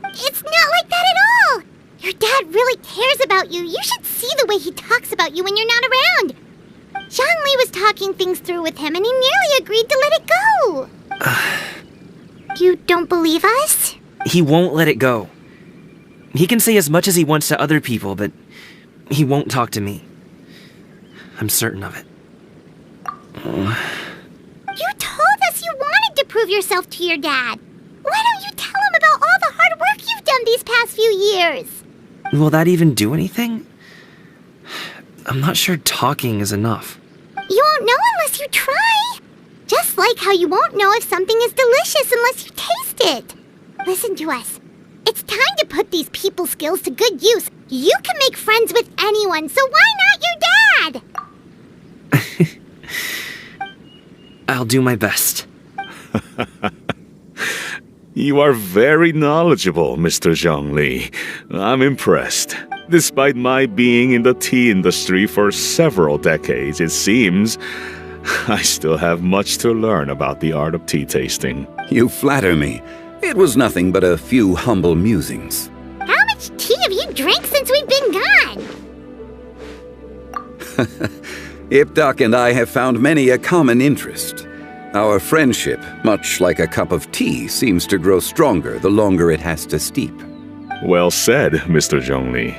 It's not like that at all! Your dad really cares about you. You should see the way he talks about you when you're not around. Zhongli was talking things through with him, and he nearly agreed to let it go. You don't believe us? He won't let it go. He can say as much as he wants to other people, but he won't talk to me. I'm certain of it. You told us you wanted to prove yourself to your dad. Why don't you tell him about all the hard work you've done these past few years? Will that even do anything? I'm not sure talking is enough. You won't know unless you try. Just like how you won't know if something is delicious unless you taste it. Listen to us. It's time to put these people skills to good use. You can make friends with anyone, so why not your dad? I'll do my best. You are very knowledgeable, Mr. Zhongli. I'm impressed. Despite my being in the tea industry for several decades, it seems I still have much to learn about the art of tea tasting. You flatter me. It was nothing but a few humble musings. How much tea have you drank since we've been gone? Ipdak and I have found many a common interest. Our friendship, much like a cup of tea, seems to grow stronger the longer it has to steep. Well said, Mr. Zhongli.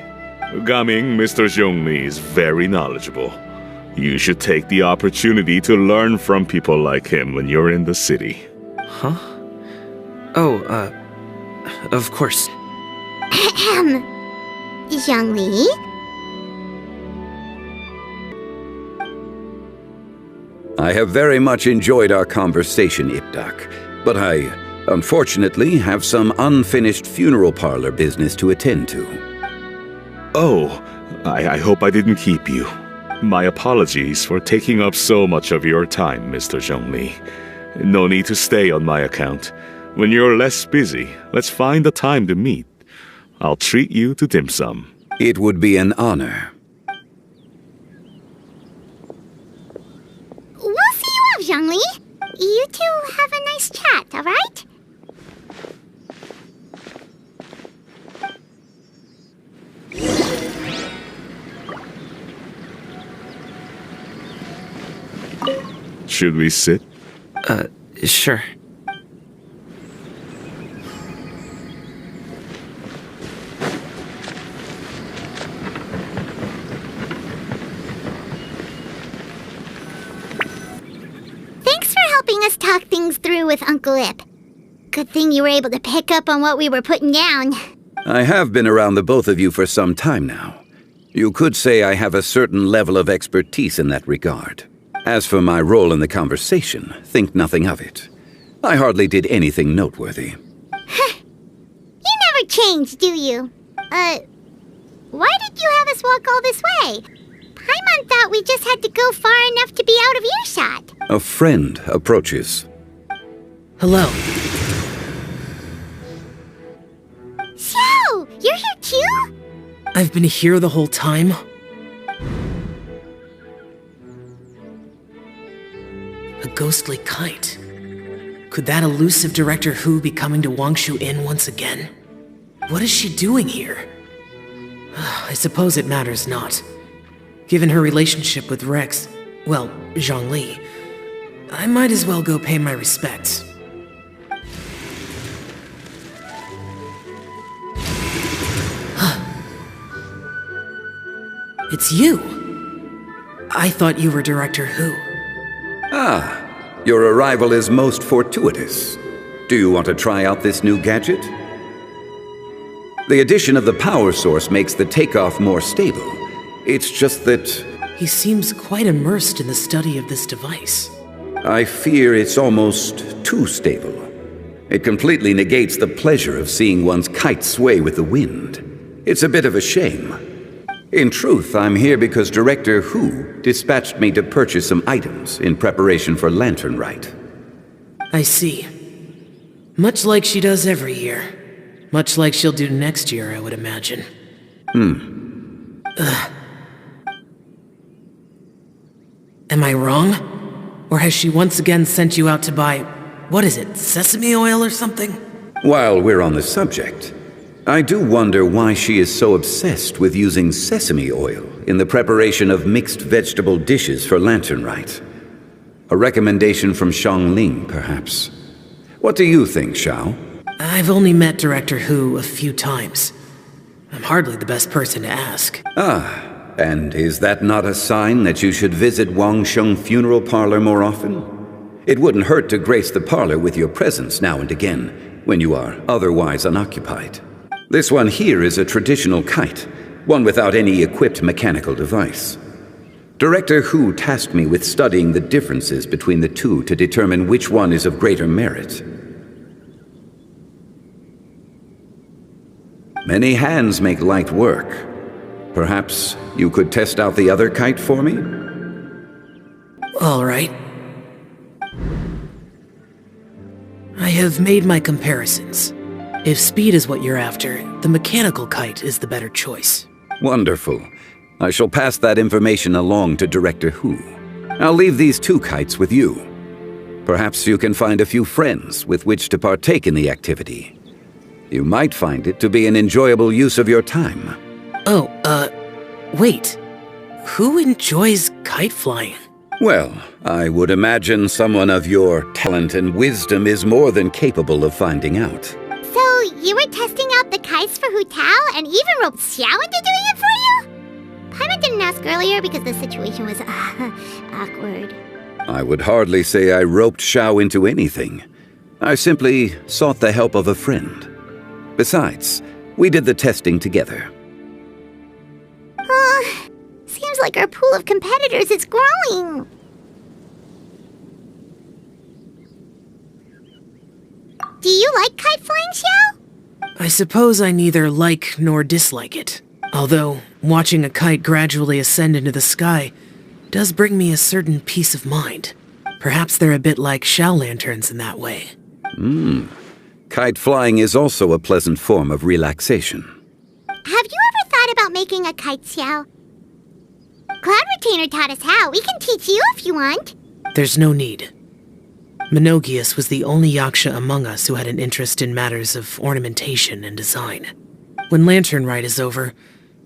Gaming, Mr. Zhongli is very knowledgeable. You should take the opportunity to learn from people like him when you're in the city. Huh? Oh, of course. Zhongli? I have very much enjoyed our conversation, Ipdak, but I, unfortunately, have some unfinished funeral parlor business to attend to. Oh, I hope I didn't keep you. My apologies for taking up so much of your time, Mr. Zhongli. No need to stay on my account. When you're less busy, let's find a time to meet. I'll treat you to dim sum. It would be an honor. We'll see you off, Zhongli. You two have a nice chat, all right? Should we sit? Sure. Thanks for helping us talk things through with Uncle Ip. Good thing you were able to pick up on what we were putting down. I have been around the both of you for some time now. You could say I have a certain level of expertise in that regard. As for my role in the conversation, think nothing of it. I hardly did anything noteworthy. You never change, do you? Why did you have us walk all this way? Paimon thought we just had to go far enough to be out of earshot. A friend approaches. Hello. So, you're here too? I've been here the whole time? A ghostly kite. Could that elusive Director Hu be coming to Wangshu Inn once again? What is she doing here? I suppose it matters not. Given her relationship with Rex, well, Zhongli, I might as well go pay my respects. It's you! I thought you were Director Who. Ah, your arrival is most fortuitous. Do you want to try out this new gadget? The addition of the power source makes the takeoff more stable. It's just that... He seems quite immersed in the study of this device. I fear it's almost too stable. It completely negates the pleasure of seeing one's kite sway with the wind. It's a bit of a shame. In truth, I'm here because Director Who dispatched me to purchase some items in preparation for Lantern Rite. I see. Much like she does every year. Much like she'll do next year, I would imagine. Am I wrong? Or has she once again sent you out to buy, what is it, sesame oil or something? While we're on the subject, I do wonder why she is so obsessed with using sesame oil in the preparation of mixed vegetable dishes for Lantern Rite. A recommendation from Xiangling, perhaps. What do you think, Xiao? I've only met Director Who a few times. I'm hardly the best person to ask. Ah, and is that not a sign that you should visit Wangsheng Funeral Parlor more often? It wouldn't hurt to grace the parlor with your presence now and again, when you are otherwise unoccupied. This one here is a traditional kite, one without any equipped mechanical device. Director Who tasked me with studying the differences between the two to determine which one is of greater merit. Many hands make light work. Perhaps you could test out the other kite for me? All right. I have made my comparisons. If speed is what you're after, the mechanical kite is the better choice. Wonderful. I shall pass that information along to Director Who. I'll leave these two kites with you. Perhaps you can find a few friends with which to partake in the activity. You might find it to be an enjoyable use of your time. Oh, wait. Who enjoys kite flying? Well, I would imagine someone of your talent and wisdom is more than capable of finding out. So, you were testing out the kites for Hu Tao and even roped Xiao into doing it for you? Paimon didn't ask earlier because the situation was awkward. I would hardly say I roped Xiao into anything. I simply sought the help of a friend. Besides, we did the testing together. Seems like our pool of competitors is growing. Do you like kite flying, Xiao? I suppose I neither like nor dislike it. Although, watching a kite gradually ascend into the sky does bring me a certain peace of mind. Perhaps they're a bit like Xiao lanterns in that way. Kite flying is also a pleasant form of relaxation. Have you ever thought about making a kite, Xiao? Cloud Retainer taught us how. We can teach you if you want. There's no need. Menogius was the only yaksha among us who had an interest in matters of ornamentation and design. When Lantern Rite is over,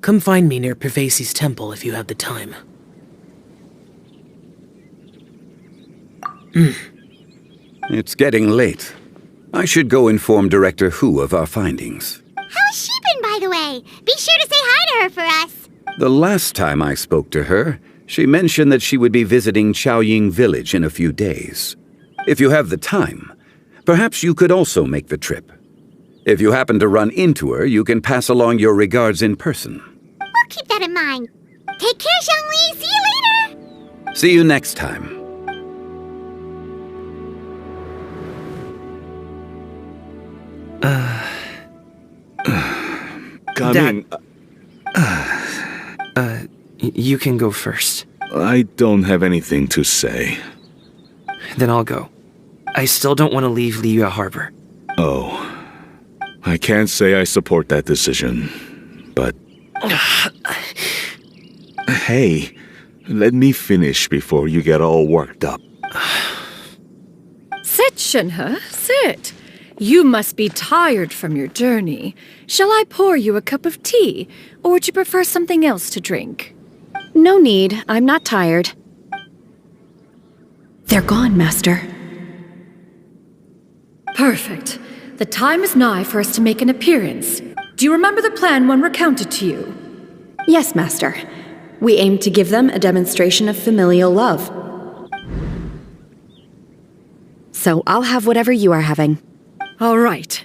come find me near Pervasi's temple if you have the time. It's getting late. I should go inform Director Who of our findings. How's she been, by the way? Be sure to say hi to her for us. The last time I spoke to her, she mentioned that she would be visiting Chaoying Village in a few days. If you have the time, perhaps you could also make the trip. If you happen to run into her, you can pass along your regards in person. We'll keep that in mind. Take care, Zhongli. See you later. See you next time. Come You can go first. I don't have anything to say. Then I'll go. I still don't want to leave Liyue Harbor. Oh. I can't say I support that decision, but... Hey, let me finish before you get all worked up. Sit, Shenhe, sit. You must be tired from your journey. Shall I pour you a cup of tea, or would you prefer something else to drink? No need. I'm not tired. They're gone, Master. Perfect. The time is nigh for us to make an appearance. Do you remember the plan one recounted to you? Yes, Master. We aim to give them a demonstration of familial love. So I'll have whatever you are having. All right.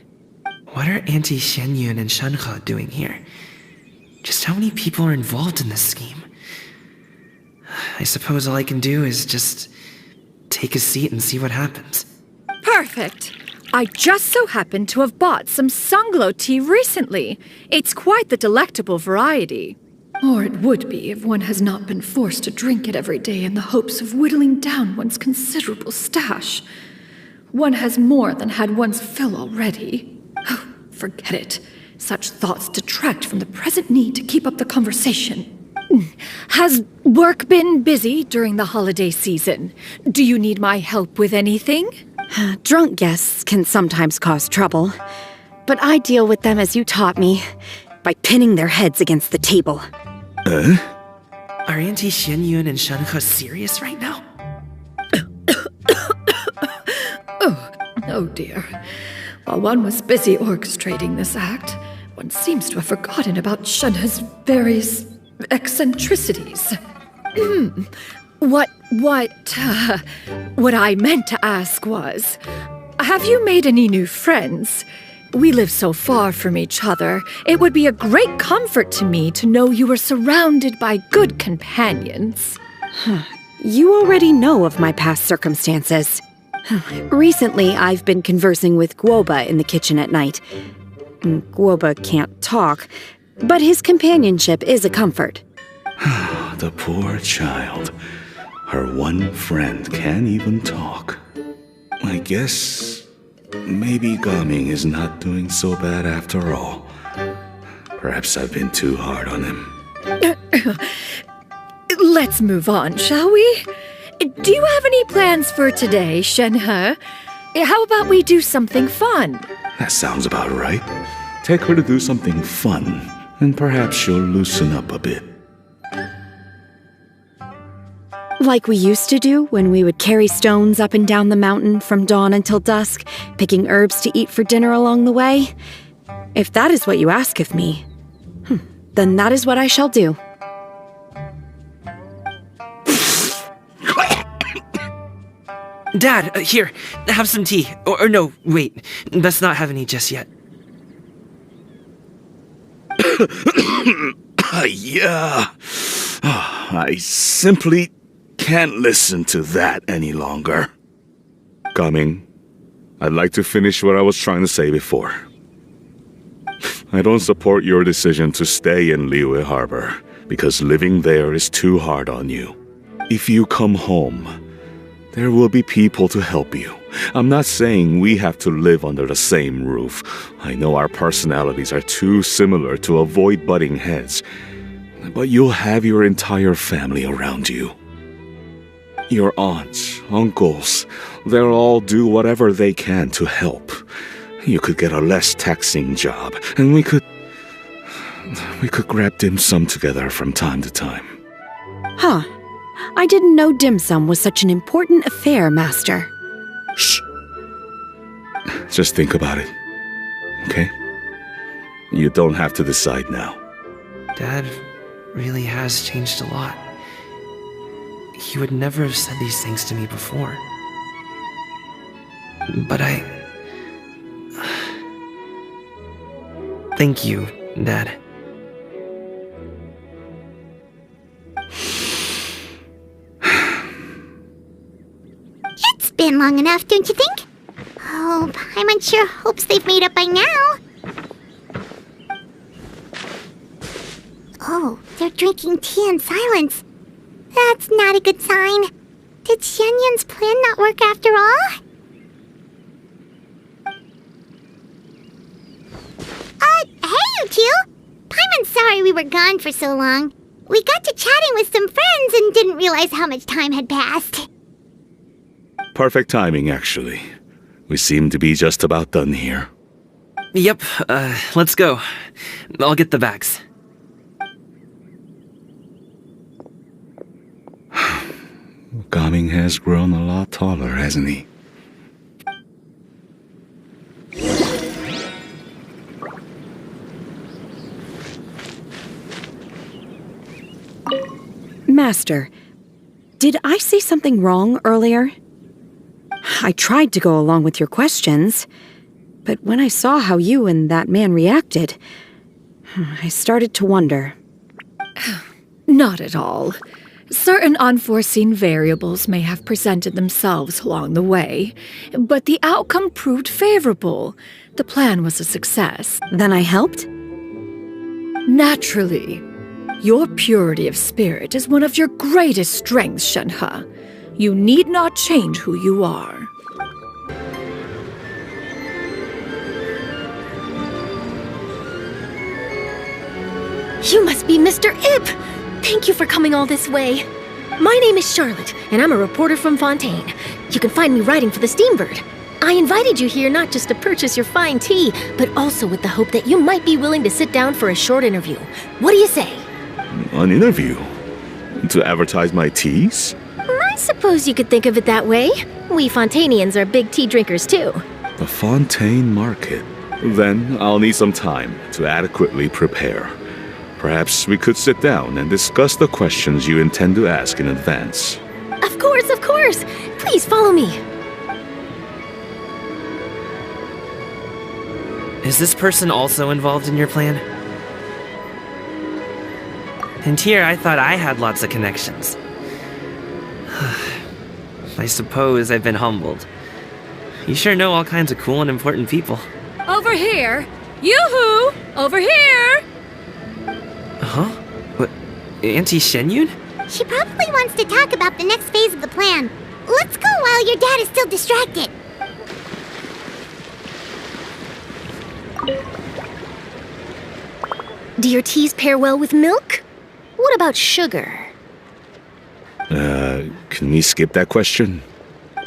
What are Auntie Xianyun and Shenhe doing here? Just how many people are involved in this scheme? I suppose all I can do is just take a seat and see what happens. Perfect. I just so happen to have bought some sunglow tea recently. It's quite the delectable variety. Or it would be if one has not been forced to drink it every day in the hopes of whittling down one's considerable stash. One has more than had one's fill already. Oh, forget it. Such thoughts detract from the present need to keep up the conversation. Has work been busy during the holiday season? Do you need my help with anything? Drunk guests can sometimes cause trouble, but I deal with them as you taught me, by pinning their heads against the table. Are Auntie Xianyun and Shenhe serious right now? Oh dear. While one was busy orchestrating this act, one seems to have forgotten about Shenhe's various eccentricities. What I meant to ask was, have you made any new friends? We live so far from each other, it would be a great comfort to me to know you were surrounded by good companions. You already know of my past circumstances. Recently, I've been conversing with Guoba in the kitchen at night. Guoba can't talk, but his companionship is a comfort. The poor child. Her one friend can't even talk. I guess maybe Gaming is not doing so bad after all. Perhaps I've been too hard on him. Let's move on, shall we? Do you have any plans for today, Shenhe? How about we do something fun? That sounds about right. Take her to do something fun, and perhaps she'll loosen up a bit. Like we used to do when we would carry stones up and down the mountain from dawn until dusk, picking herbs to eat for dinner along the way? If that is what you ask of me, then that is what I shall do. Dad, here, have some tea. Or no, wait, let's not have any just yet. Yeah. I simply can't listen to that any longer. Coming. I'd like to finish what I was trying to say before. I don't support your decision to stay in Liyue Harbor, because living there is too hard on you. If you come home, there will be people to help you. I'm not saying we have to live under the same roof. I know our personalities are too similar to avoid butting heads. But you'll have your entire family around you. Your aunts, uncles, they'll all do whatever they can to help. You could get a less taxing job, and we could grab dim sum together from time to time. Huh. I didn't know dim sum was such an important affair, Master. Shh. Just think about it, okay? You don't have to decide now. Dad really has changed a lot. He would never have said these things to me before. But thank you, Dad. It's been long enough, don't you think? Oh, Paimon sure hopes they've made up by now. Oh, they're drinking tea in silence. That's not a good sign. Did Xianyun's plan not work after all? Hey, you two! Paimon's sorry we were gone for so long. We got to chatting with some friends and didn't realize how much time had passed. Perfect timing, actually. We seem to be just about done here. Yep, let's go. I'll get the bags. Gaming has grown a lot taller, hasn't he? Master, did I say something wrong earlier? I tried to go along with your questions, but when I saw how you and that man reacted, I started to wonder. Not at all. Certain unforeseen variables may have presented themselves along the way, but the outcome proved favorable. The plan was a success. Then I helped? Naturally. Your purity of spirit is one of your greatest strengths, Shenhe. You need not change who you are. You must be Mr. Ip! Thank you for coming all this way. My name is Charlotte, and I'm a reporter from Fontaine. You can find me writing for the Steambird. I invited you here not just to purchase your fine tea, but also with the hope that you might be willing to sit down for a short interview. What do you say? An interview? To advertise my teas? I suppose you could think of it that way. We Fontainians are big tea drinkers too. The Fontaine Market. Then I'll need some time to adequately prepare. Perhaps we could sit down and discuss the questions you intend to ask in advance. Of course, of course! Please follow me. Is this person also involved in your plan? And here I thought I had lots of connections. I suppose I've been humbled. You sure know all kinds of cool and important people. Over here! Yoo-hoo! Over here! Huh? What? Auntie Xianyun? She probably wants to talk about the next phase of the plan. Let's go while your dad is still distracted. Do your teas pair well with milk? What about sugar? Can we skip that question?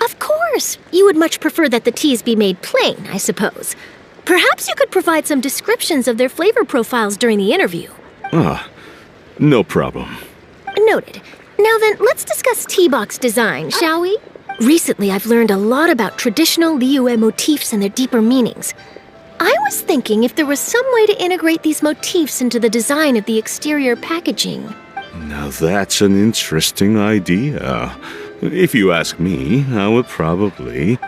Of course! You would much prefer that the teas be made plain, I suppose. Perhaps you could provide some descriptions of their flavor profiles during the interview. No problem. Noted. Now then, let's discuss tea box design, shall we? Recently, I've learned a lot about traditional liyue motifs and their deeper meanings. I was thinking if there was some way to integrate these motifs into the design of the exterior packaging. Now that's an interesting idea. If you ask me, I would probably...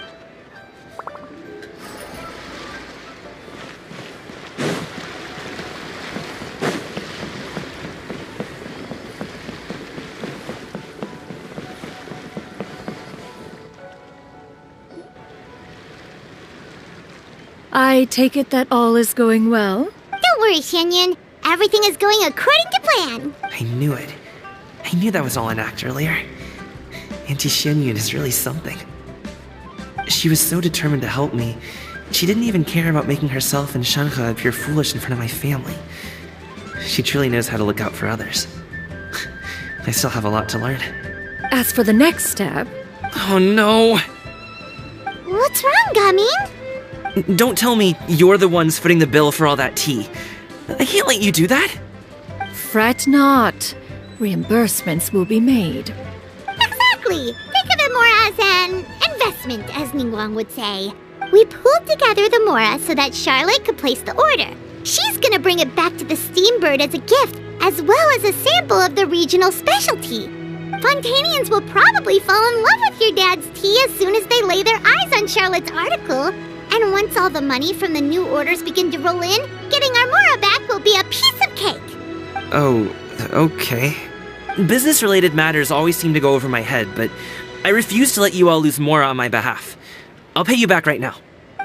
I take it that all is going well? Don't worry, Xianyun. Everything is going according to plan. I knew it. I knew that was all an act earlier. Auntie Xianyun is really something. She was so determined to help me. She didn't even care about making herself and Shenhe appear foolish in front of my family. She truly knows how to look out for others. I still have a lot to learn. As for the next step... Oh no! What's wrong, Gaming? Don't tell me you're the ones footing the bill for all that tea. I can't let you do that. Fret not. Reimbursements will be made. Exactly. Think of it more as an investment, as Ningguang would say. We pooled together the mora so that Charlotte could place the order. She's gonna bring it back to the Steambird as a gift, as well as a sample of the regional specialty. Fontainians will probably fall in love with your dad's tea as soon as they lay their eyes on Charlotte's article. And once all the money from the new orders begin to roll in, getting our mora back will be a piece of cake. Oh, okay. Business-related matters always seem to go over my head, but I refuse to let you all lose mora on my behalf. I'll pay you back right now.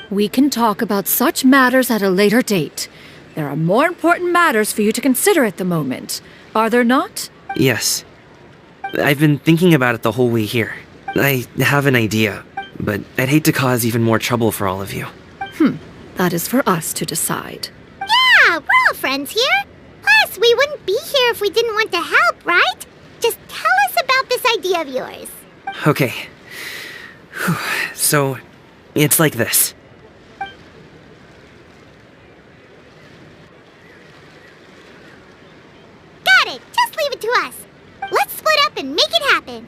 We can talk about such matters at a later date. There are more important matters for you to consider at the moment, are there not? Yes. I've been thinking about it the whole way here. I have an idea, but I'd hate to cause even more trouble for all of you. That is for us to decide. Yeah, we're all friends here. Plus, we wouldn't be here if we didn't want to help, right? Just tell us about this idea of yours. Okay. So, it's like this. Got it. Just leave it to us. Let's split up and make it happen.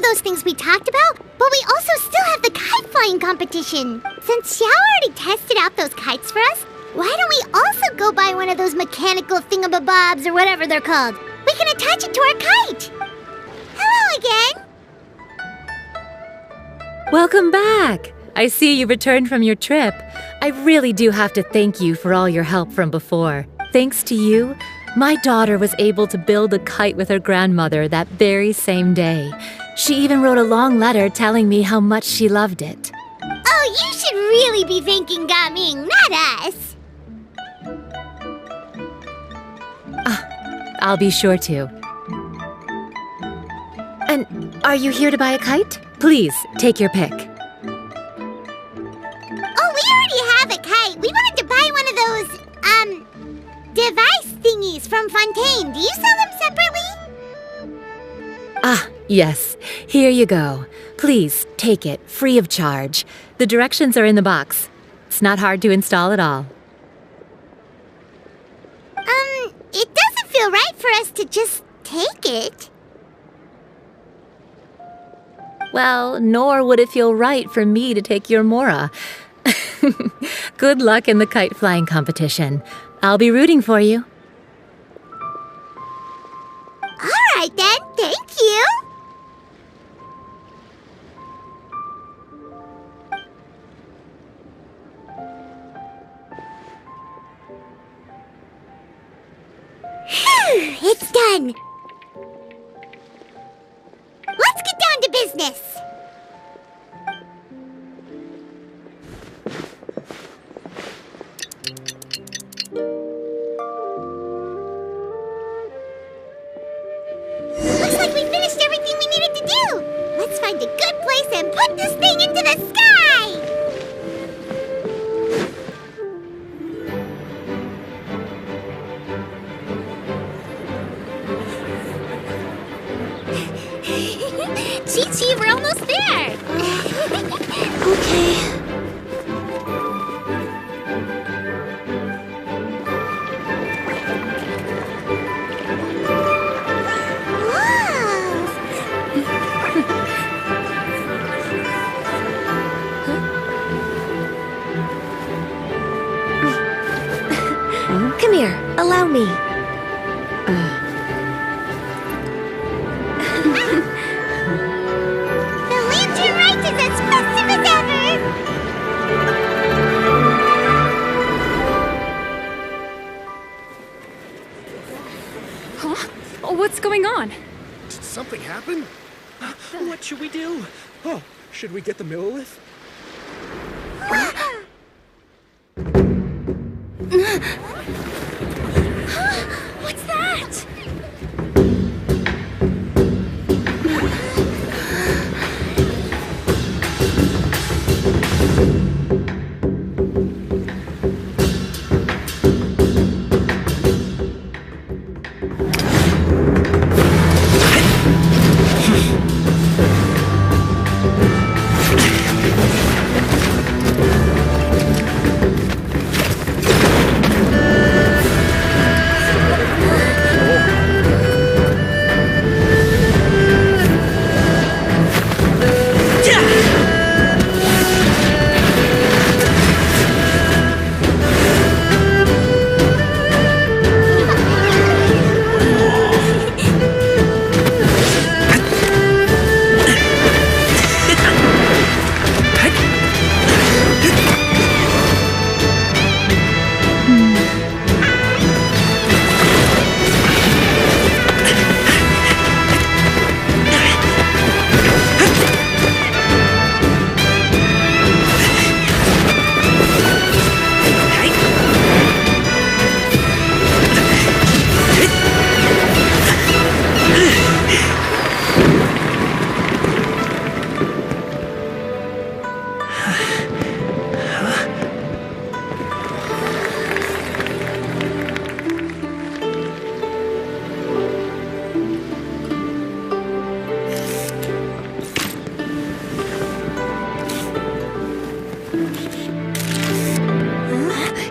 those things we talked about, but we also still have the kite flying competition. Since Xiao already tested out those kites for us, why don't we also go buy one of those mechanical thingamabobs or whatever they're called? We can attach it to our kite. Hello again. Welcome back. I see you returned from your trip. I really do have to thank you for all your help from before. Thanks to you, my daughter was able to build a kite with her grandmother that very same day. She even wrote a long letter telling me how much she loved it. Oh, you should really be thanking Gaming, not us. I'll be sure to. And are you here to buy a kite? Please, take your pick. Oh, we already have a kite. We wanted to buy one of those, device thingies from Fontaine. Do you sell them separately? Yes. Here you go. Please, take it, free of charge. The directions are in the box. It's not hard to install at all. It doesn't feel right for us to just take it. Well, nor would it feel right for me to take your Mora. Good luck in the kite flying competition. I'll be rooting for you. All right then, thank you. Phew, it's done. Let's get down to business. Looks like we finished everything we needed to do. Let's find a good place and put this thing into the sky. Chi-Chi, we're almost there! Okay. Come here, allow me. The lantern Rite is as festive as ever! Huh? What's going on? Did something happen? What should we do? Oh, should we get the melusine? What's that?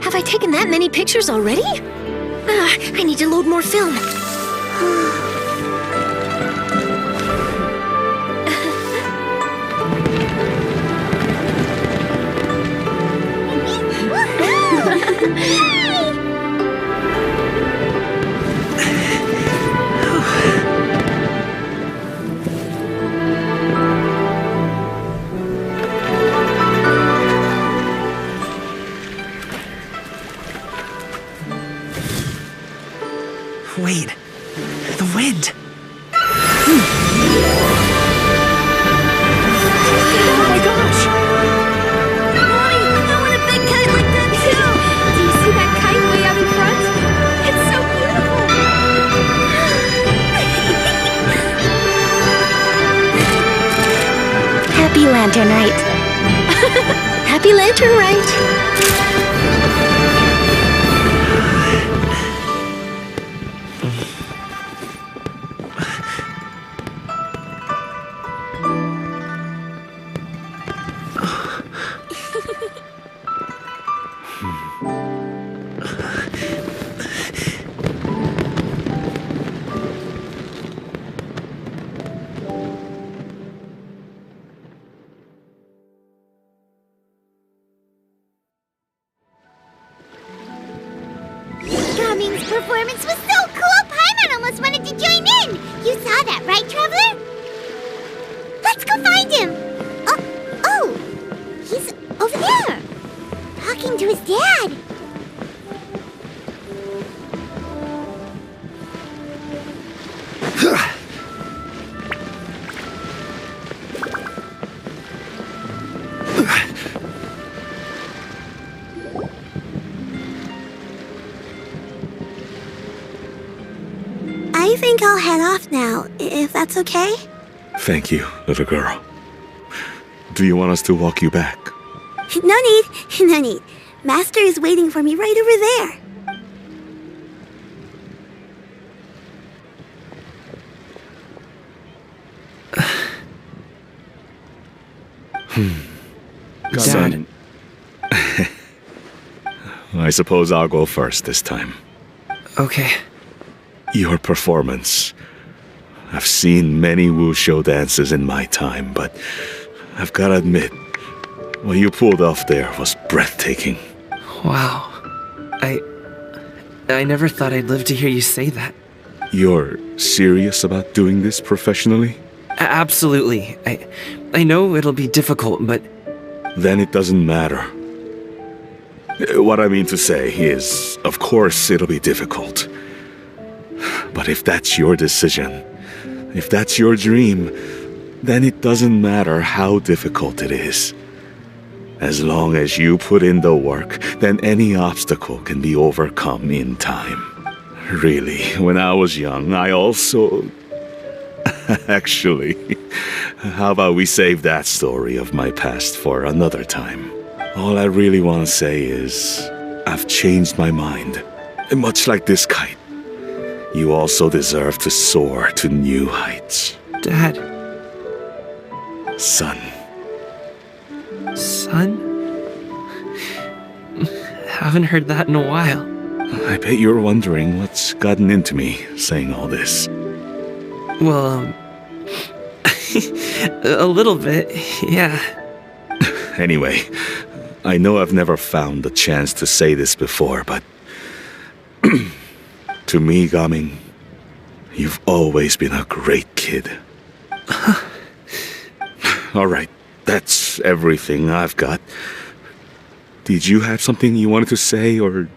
Have I taken that many pictures already? I need to load more film. Happy Lantern Rite. Happy Lantern Rite. Gaming's performance was so cool, Paimon almost wanted to join in! You saw that, right, Traveler? Let's go find him! Oh! He's over there! Talking to his dad! I think I'll head off now, if that's okay? Thank you, little girl. Do you want us to walk you back? No need. Master is waiting for me right over there. Son. I suppose I'll go first this time. Okay. Your performance. I've seen many wuxia dances in my time, but I've got to admit, what you pulled off there was breathtaking. Wow. I never thought I'd live to hear you say that. You're serious about doing this professionally? Absolutely. I know it'll be difficult, but... Then it doesn't matter. What I mean to say is, of course it'll be difficult. But if that's your decision, if that's your dream, then it doesn't matter how difficult it is. As long as you put in the work, then any obstacle can be overcome in time. Really, when I was young, I also... Actually, how about we save that story of my past for another time? All I really want to say is, I've changed my mind. Much like this kite. You also deserve to soar to new heights. Dad. Son. Son? Haven't heard that in a while. I bet you're wondering what's gotten into me saying all this. Well, a little bit, yeah. Anyway, I know I've never found the chance to say this before, but... to me, Gaming, you've always been a great kid. Alright, that's everything I've got. Did you have something you wanted to say, or...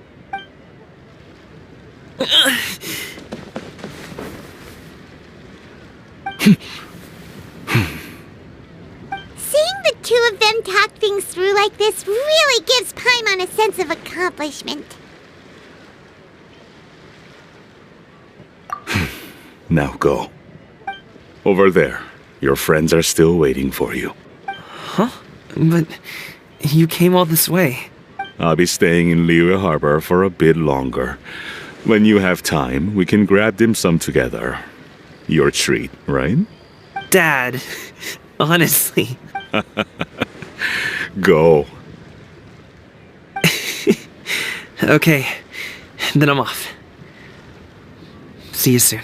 Seeing the two of them talk things through like this really gives Paimon a sense of accomplishment. Now go. Over there. Your friends are still waiting for you. Huh? But you came all this way. I'll be staying in Liyue Harbor for a bit longer. When you have time, we can grab dim sum together. Your treat, right? Dad, honestly. Go. Okay, then I'm off. See you soon.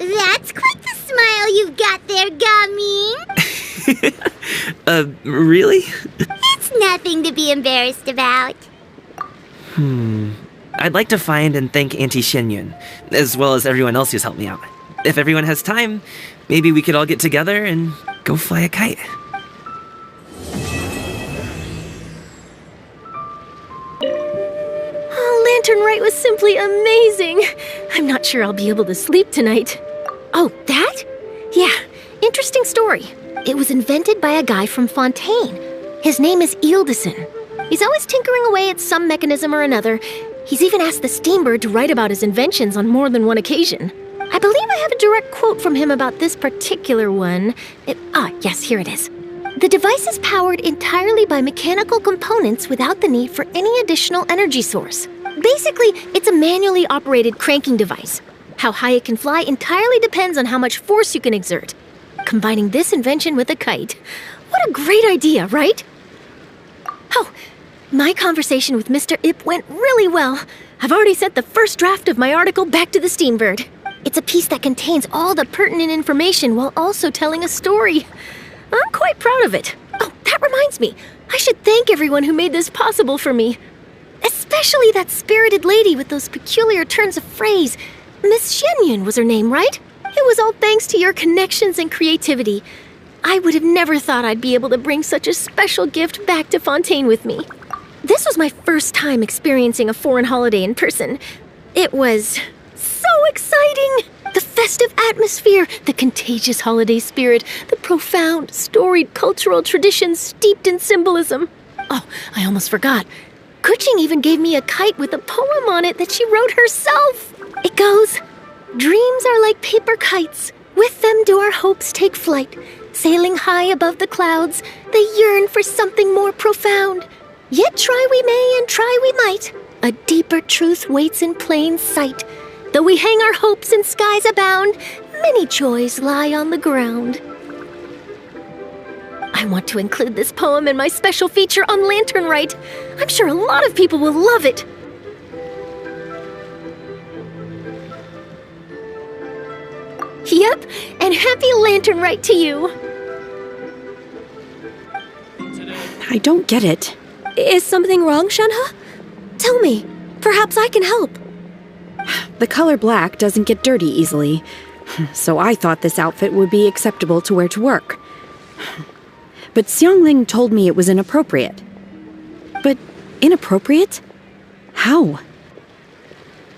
That's quite the smile you've got there, Gaming. Really? It's nothing to be embarrassed about. I'd like to find and thank Auntie Xianyun, as well as everyone else who's helped me out. If everyone has time, maybe we could all get together and go fly a kite. Oh, Lantern Rite was simply amazing! I'm not sure I'll be able to sleep tonight. Oh, that? Yeah, interesting story. It was invented by a guy from Fontaine. His name is Ildison. He's always tinkering away at some mechanism or another. He's even asked the Steambird to write about his inventions on more than one occasion. I believe I have a direct quote from him about this particular one. Yes, here it is. The device is powered entirely by mechanical components without the need for any additional energy source. Basically, it's a manually operated cranking device. How high it can fly entirely depends on how much force you can exert. Combining this invention with a kite. What a great idea, right? Oh, my conversation with Mr. Ip went really well. I've already sent the first draft of my article back to the Steambird. It's a piece that contains all the pertinent information while also telling a story. I'm quite proud of it. Oh, that reminds me. I should thank everyone who made this possible for me. Especially that spirited lady with those peculiar turns of phrase. Miss Xianyun was her name, right? It was all thanks to your connections and creativity. I would have never thought I'd be able to bring such a special gift back to Fontaine with me. This was my first time experiencing a foreign holiday in person. It was so exciting! The festive atmosphere, the contagious holiday spirit, the profound, storied cultural traditions steeped in symbolism. Oh, I almost forgot. Kuching even gave me a kite with a poem on it that she wrote herself. It goes, "Dreams are like paper kites. With them do our hopes take flight. Sailing high above the clouds, they yearn for something more profound. Yet try we may and try we might. A deeper truth waits in plain sight. Though we hang our hopes in skies abound, many joys lie on the ground." I want to include this poem in my special feature on Lantern Rite. I'm sure a lot of people will love it. Yep, and happy Lantern Rite to you. I don't get it. Is something wrong, Shenhe? Tell me. Perhaps I can help. The color black doesn't get dirty easily, so I thought this outfit would be acceptable to wear to work. But Xiangling told me it was inappropriate. But inappropriate? How?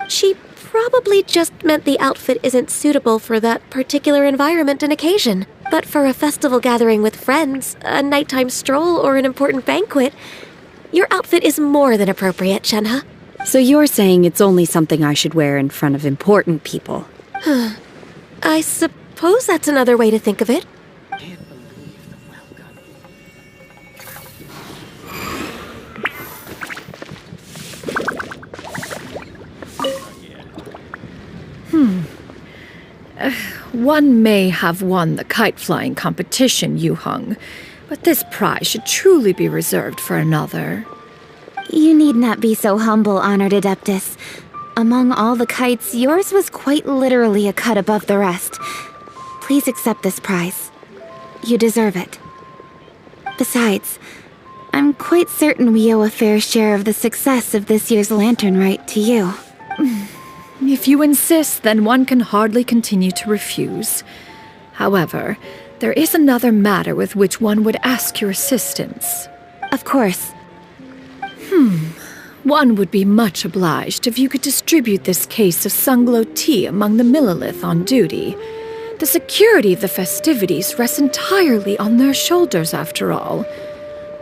She probably just meant the outfit isn't suitable for that particular environment and occasion. But for a festival gathering with friends, a nighttime stroll, or an important banquet, your outfit is more than appropriate, Shenhe. So you're saying it's only something I should wear in front of important people? I suppose that's another way to think of it. One may have won the kite-flying competition, Yuheng, but this prize should truly be reserved for another. You need not be so humble, Honored Adeptus. Among all the kites, yours was quite literally a cut above the rest. Please accept this prize. You deserve it. Besides, I'm quite certain we owe a fair share of the success of this year's Lantern Rite to you. If you insist, then one can hardly continue to refuse. However, there is another matter with which one would ask your assistance. Of course. One would be much obliged if you could distribute this case of Sunglow tea among the Millilith on duty. The security of the festivities rests entirely on their shoulders, after all.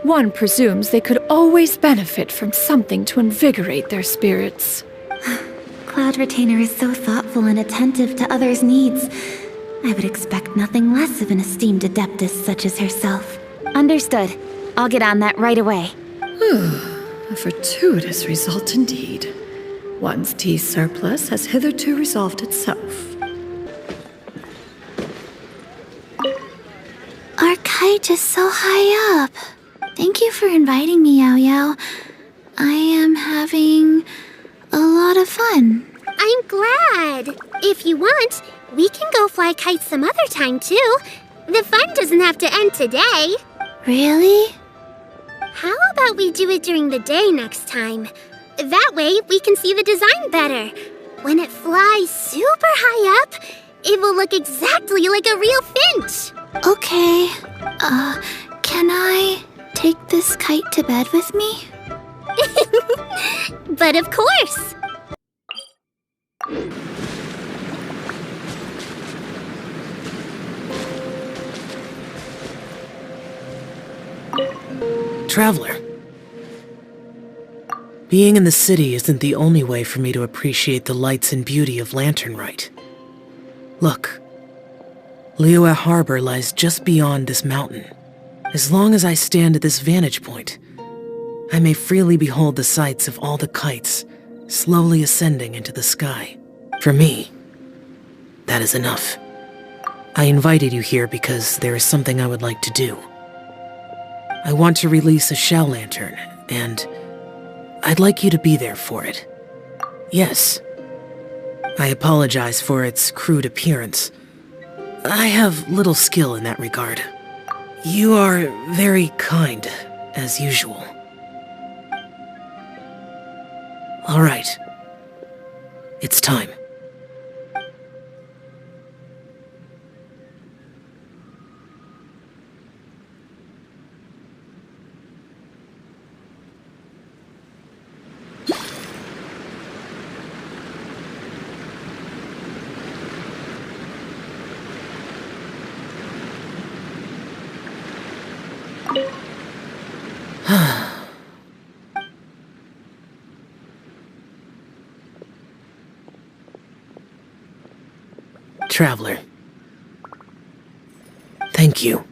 One presumes they could always benefit from something to invigorate their spirits. Cloud Retainer is so thoughtful and attentive to others' needs. I would expect nothing less of an esteemed adeptus such as herself. Understood. I'll get on that right away. A fortuitous result indeed. One's tea surplus has hitherto resolved itself. Our kite is so high up. Thank you for inviting me, Yao Yao. I am having a lot of fun. I'm glad. If you want, we can go fly kites some other time, too. The fun doesn't have to end today. Really? How about we do it during the day next time? That way, we can see the design better. When it flies super high up, it will look exactly like a real finch. Okay. Can I take this kite to bed with me? But of course. Traveler. Being in the city isn't the only way for me to appreciate the lights and beauty of Lantern Rite. Look, Liyue Harbor lies just beyond this mountain. As long as I stand at this vantage point, I may freely behold the sights of all the kites slowly ascending into the sky. For me, that is enough. I invited you here because there is something I would like to do. I want to release a shell lantern, and I'd like you to be there for it. Yes. I apologize for its crude appearance. I have little skill in that regard. You are very kind, as usual. All right. It's time. Traveler. Thank you.